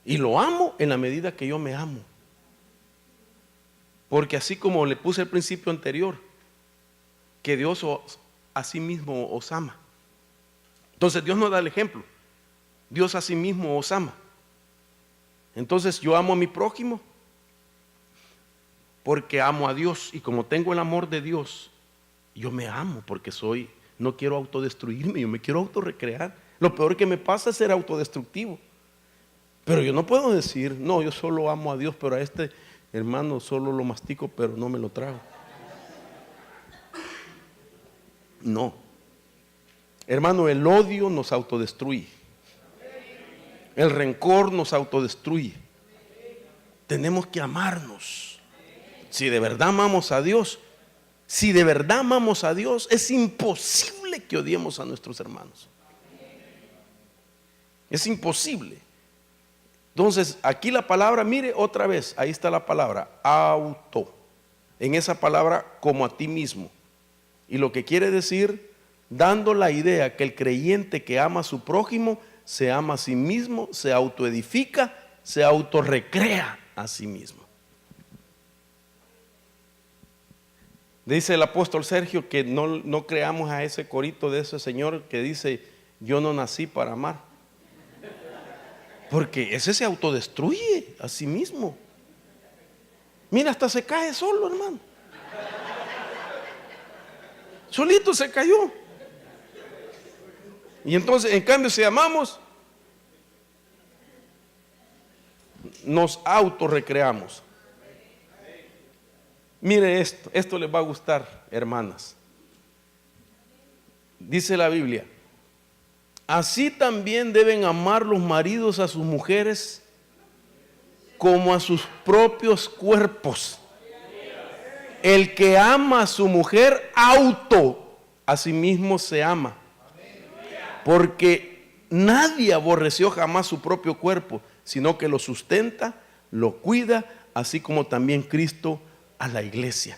[SPEAKER 2] Y lo amo en la medida que yo me amo. Porque así como le puse el principio anterior, que Dios a sí mismo os ama. Entonces Dios nos da el ejemplo. Dios a sí mismo os ama. Entonces yo amo a mi prójimo porque amo a Dios. Y como tengo el amor de Dios, yo me amo porque no quiero autodestruirme, yo me quiero autorrecrear. Lo peor que me pasa es ser autodestructivo. Pero yo no puedo decir, no, yo solo amo a Dios, pero a este hermano solo lo mastico, pero no me lo trago. No. Hermano, el odio nos autodestruye. El rencor nos autodestruye. Tenemos que amarnos. Si de verdad amamos a Dios, es imposible que odiemos a nuestros hermanos. Es imposible. Entonces, aquí la palabra, mire otra vez, ahí está la palabra, auto. En esa palabra, como a ti mismo. Y lo que quiere decir, dando la idea que el creyente que ama a su prójimo, se ama a sí mismo, se autoedifica, se autorrecrea a sí mismo. Dice el apóstol Sergio que no creamos a ese corito de ese señor que dice, yo no nací para amar. Porque ese se autodestruye a sí mismo. Mira, hasta se cae solo, hermano. Solito se cayó. Y entonces, en cambio, si amamos, nos autorrecreamos. Mire esto les va a gustar, hermanas. Dice la Biblia: así también deben amar los maridos a sus mujeres como a sus propios cuerpos. El que ama a su mujer, a sí mismo se ama. Porque nadie aborreció jamás su propio cuerpo, sino que lo sustenta, lo cuida, así como también Cristo a la iglesia.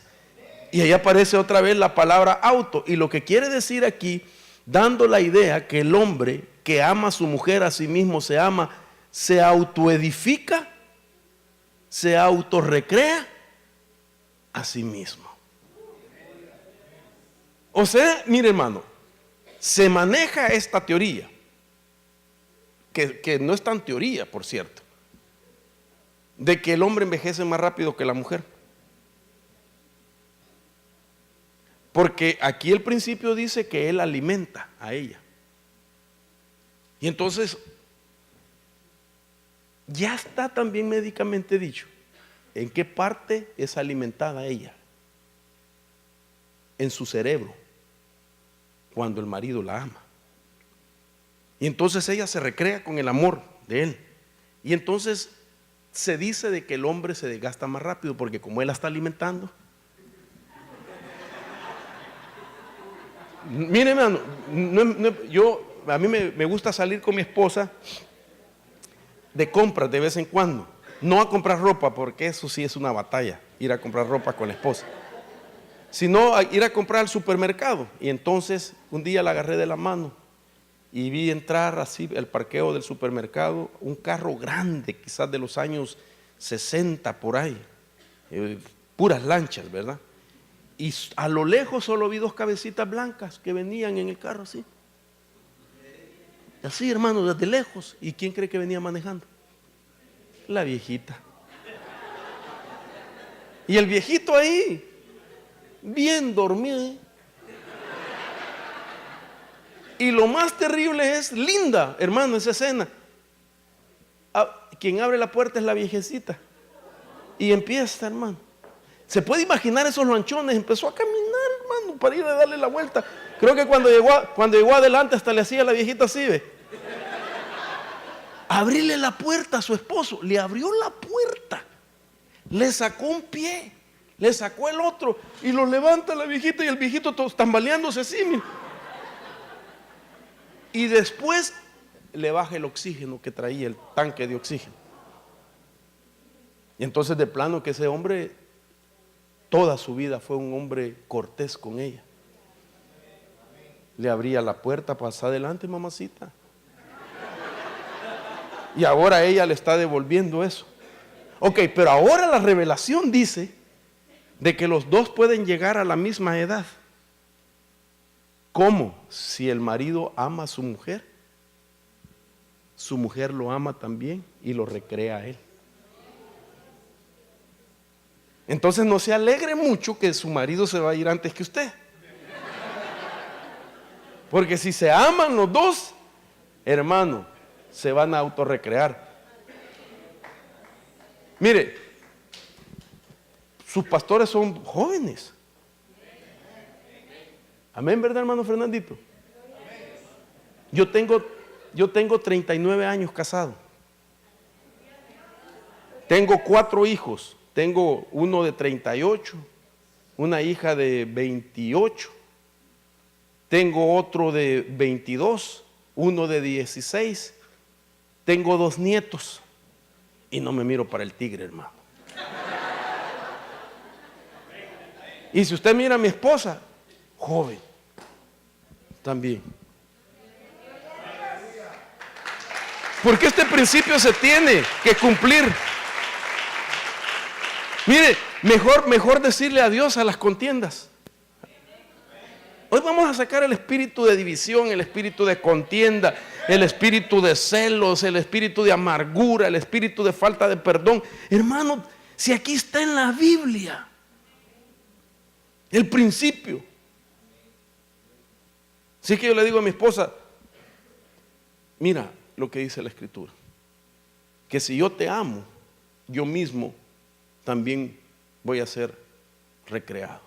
[SPEAKER 2] Y ahí aparece otra vez la palabra auto. Y lo que quiere decir aquí, dando la idea que el hombre que ama a su mujer a sí mismo se ama, se autoedifica, se autorrecrea a sí mismo. O sea, mire hermano, se maneja esta teoría, que no es tan teoría, por cierto, de que el hombre envejece más rápido que la mujer. Porque aquí el principio dice que él alimenta a ella. Y entonces, ya está también médicamente dicho en qué parte es alimentada ella. En su cerebro, cuando el marido la ama. Y entonces ella se recrea con el amor de él. Y entonces se dice de que el hombre se desgasta más rápido porque como él la está alimentando. Mire hermano, a mí me gusta salir con mi esposa de compras de vez en cuando. No a comprar ropa, porque eso sí es una batalla, ir a comprar ropa con la esposa, sino a ir a comprar al supermercado. Y entonces un día la agarré de la mano y vi entrar así el parqueo del supermercado, un carro grande, quizás de los años 60 por ahí, puras lanchas, ¿verdad? Y a lo lejos solo vi dos cabecitas blancas que venían en el carro así. Así, hermano, desde lejos. ¿Y quién cree que venía manejando? La viejita. Y el viejito ahí, bien dormido. Y lo más terrible es, linda, hermano, esa escena. Quien abre la puerta es la viejecita. Y empieza, hermano. ¿Se puede imaginar esos lanchones? Empezó a caminar, hermano, para ir a darle la vuelta. Creo que cuando llegó adelante hasta le hacía a la viejita así, ¿ve? Abrirle la puerta a su esposo. Le abrió la puerta. Le sacó un pie. Le sacó el otro. Y lo levanta la viejita y el viejito tambaleándose así, mira. Y después le baja el oxígeno que traía, el tanque de oxígeno. Y entonces de plano que ese hombre toda su vida fue un hombre cortés con ella. Le abría la puerta, pasa adelante, mamacita. Y ahora ella le está devolviendo eso. Ok, pero ahora la revelación dice de que los dos pueden llegar a la misma edad. ¿Cómo? Si el marido ama a su mujer lo ama también y lo recrea a él. Entonces no se alegre mucho que su marido se va a ir antes que usted. Porque si se aman los dos, hermano, se van a autorrecrear. Mire, sus pastores son jóvenes. Amén, ¿verdad, hermano Fernandito? Yo tengo 39 años casado. Tengo 4 hijos. Tengo uno de 38, una hija de 28, tengo otro de 22, uno de 16, tengo 2 nietos y no me miro para el tigre, hermano. Y si usted mira a mi esposa, joven, también. Porque este principio se tiene que cumplir. Mire, mejor decirle adiós a las contiendas. Hoy vamos a sacar el espíritu de división, el espíritu de contienda, el espíritu de celos, el espíritu de amargura, el espíritu de falta de perdón. Hermano, si aquí está en la Biblia el principio. Así que yo le digo a mi esposa, mira lo que dice la Escritura, que si yo te amo, yo mismo también voy a ser recreado.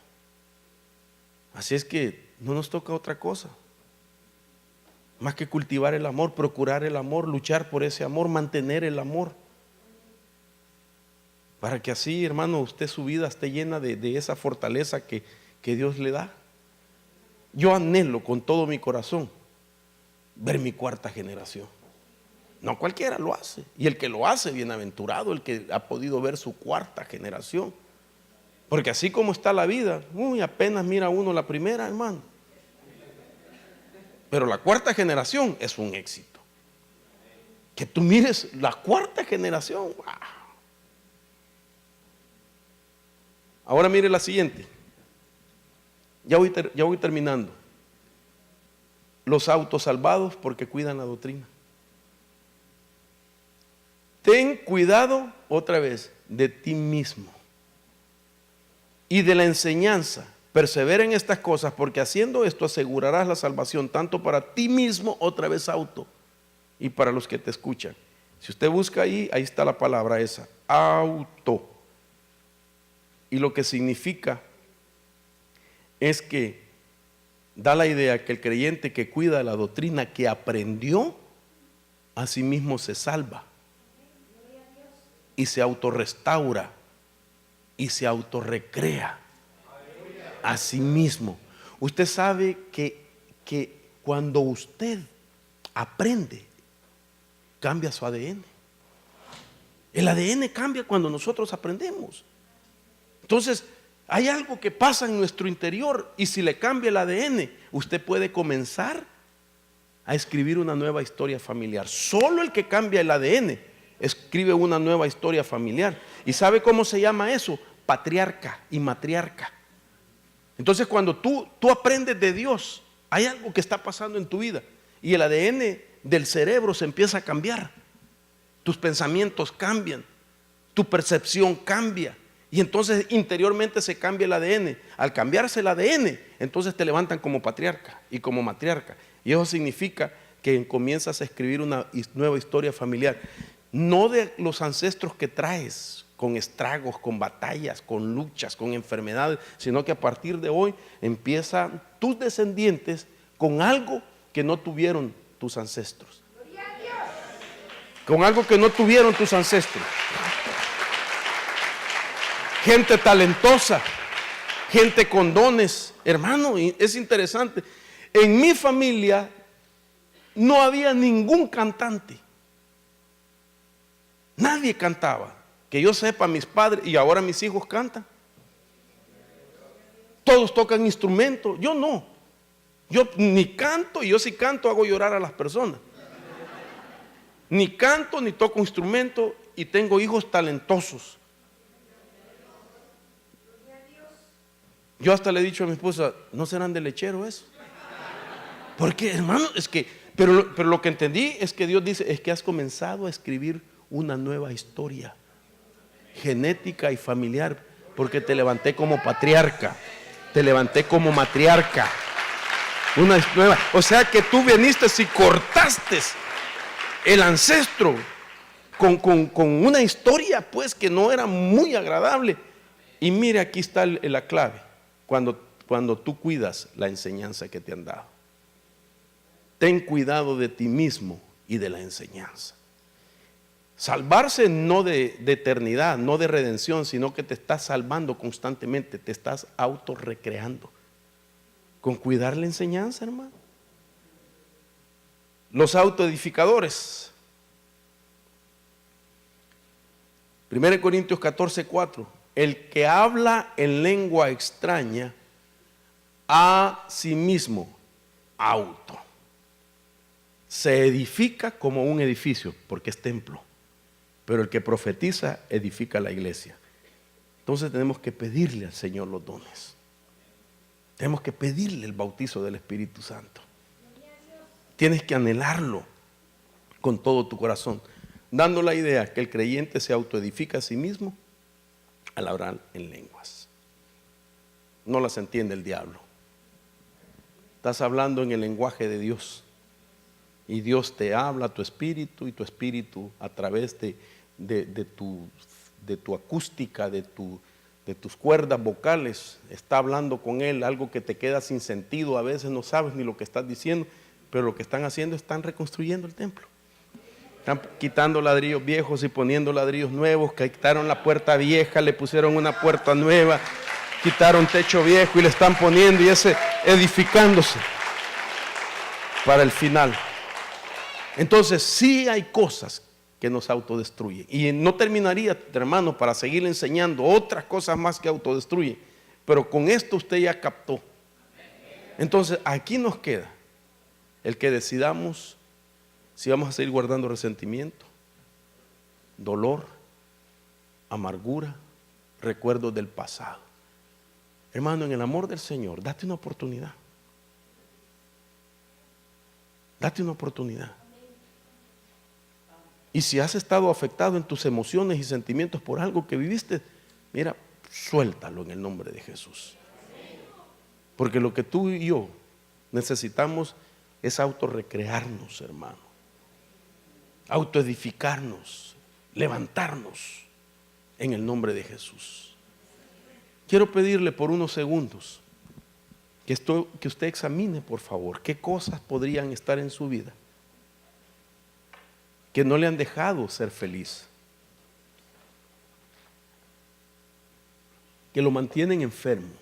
[SPEAKER 2] Así es que no nos toca otra cosa más que cultivar el amor, procurar el amor, luchar por ese amor, mantener el amor, para que así, hermano, usted su vida esté llena de esa fortaleza que Dios le da. Yo anhelo con todo mi corazón ver mi cuarta generación. No cualquiera lo hace, y el que lo hace, bienaventurado el que ha podido ver su cuarta generación, porque así como está la vida, apenas mira uno la primera, hermano, pero la cuarta generación es un éxito. Que tú mires la cuarta generación, wow. Ahora mire la siguiente. Ya voy terminando. Los autosalvados porque cuidan la doctrina. Ten cuidado, otra vez, de ti mismo y de la enseñanza. Persevera en estas cosas, porque haciendo esto asegurarás la salvación tanto para ti mismo, otra vez auto, y para los que te escuchan. Si usted busca ahí está la palabra esa, auto. Y lo que significa es que da la idea que el creyente que cuida la doctrina que aprendió, a sí mismo se salva y se autorrestaura y se autorrecrea a sí mismo. Usted sabe que cuando usted aprende, cambia su ADN. El ADN cambia cuando nosotros aprendemos. Entonces, hay algo que pasa en nuestro interior, y si le cambia el ADN, usted puede comenzar a escribir una nueva historia familiar. Solo el que cambia el ADN escribe una nueva historia familiar. ¿Y sabe cómo se llama eso? Patriarca y matriarca. Entonces, cuando tú aprendes de Dios, hay algo que está pasando en tu vida, y el ADN del cerebro se empieza a cambiar. Tus pensamientos cambian, tu percepción cambia, y entonces interiormente se cambia el ADN. Al cambiarse el ADN, entonces te levantan como patriarca y como matriarca, y eso significa que comienzas a escribir una nueva historia familiar, no de los ancestros que traes con estragos, con batallas, con luchas, con enfermedades, sino que a partir de hoy empiezan tus descendientes con algo que no tuvieron tus ancestros, con algo que no tuvieron tus ancestros. Gente talentosa, gente con dones. Hermano, es interesante. En mi familia no había ningún cantante. Nadie cantaba. Que yo sepa, mis padres, y ahora mis hijos cantan. Todos tocan instrumentos. Yo no. Yo ni canto, y yo si canto hago llorar a las personas. Ni canto, ni toco instrumento, y tengo hijos talentosos. Yo hasta le he dicho a mi esposa, ¿no serán de lechero eso? Porque, hermano, es que, pero lo que entendí es que Dios dice, es que has comenzado a escribir una nueva historia genética y familiar, porque te levanté como patriarca, te levanté como matriarca, una nueva. O sea que tú viniste y cortaste el ancestro con una historia pues que no era muy agradable. Y mire, aquí está la clave. Cuando tú cuidas la enseñanza que te han dado, ten cuidado de ti mismo y de la enseñanza. Salvarse no de eternidad, no de redención, sino que te estás salvando constantemente, te estás autorrecreando con cuidar la enseñanza, hermano. Los autoedificadores. 1 Corintios 14:4. El que habla en lengua extraña a sí mismo, auto, se edifica como un edificio, porque es templo. Pero el que profetiza edifica la iglesia. Entonces tenemos que pedirle al Señor los dones. Tenemos que pedirle el bautizo del Espíritu Santo. Tienes que anhelarlo con todo tu corazón, dando la idea que el creyente se autoedifica a sí mismo al hablar en lenguas. No las entiende el diablo. Estás hablando en el lenguaje de Dios. Y Dios te habla a tu espíritu, y tu espíritu a través de tu acústica, de tus cuerdas vocales, está hablando con Él, algo que te queda sin sentido. A veces no sabes ni lo que estás diciendo, pero lo que están haciendo, están reconstruyendo el templo. Están quitando ladrillos viejos y poniendo ladrillos nuevos. Quitaron la puerta vieja, le pusieron una puerta nueva. Quitaron techo viejo y le están poniendo, y ese edificándose para el final. Entonces sí hay cosas que nos autodestruyen. Y no terminaría, hermano, para seguir enseñando otras cosas más que autodestruyen. Pero con esto usted ya captó. Entonces aquí nos queda el que decidamos si vamos a seguir guardando resentimiento, dolor, amargura, recuerdos del pasado. Hermano, en el amor del Señor, date una oportunidad. Date una oportunidad. Y si has estado afectado en tus emociones y sentimientos por algo que viviste, mira, suéltalo en el nombre de Jesús. Porque lo que tú y yo necesitamos es autorrecrearnos, hermano. Autoedificarnos, levantarnos en el nombre de Jesús. Quiero pedirle por unos segundos que usted examine, por favor, qué cosas podrían estar en su vida que no le han dejado ser feliz, que lo mantienen enfermo.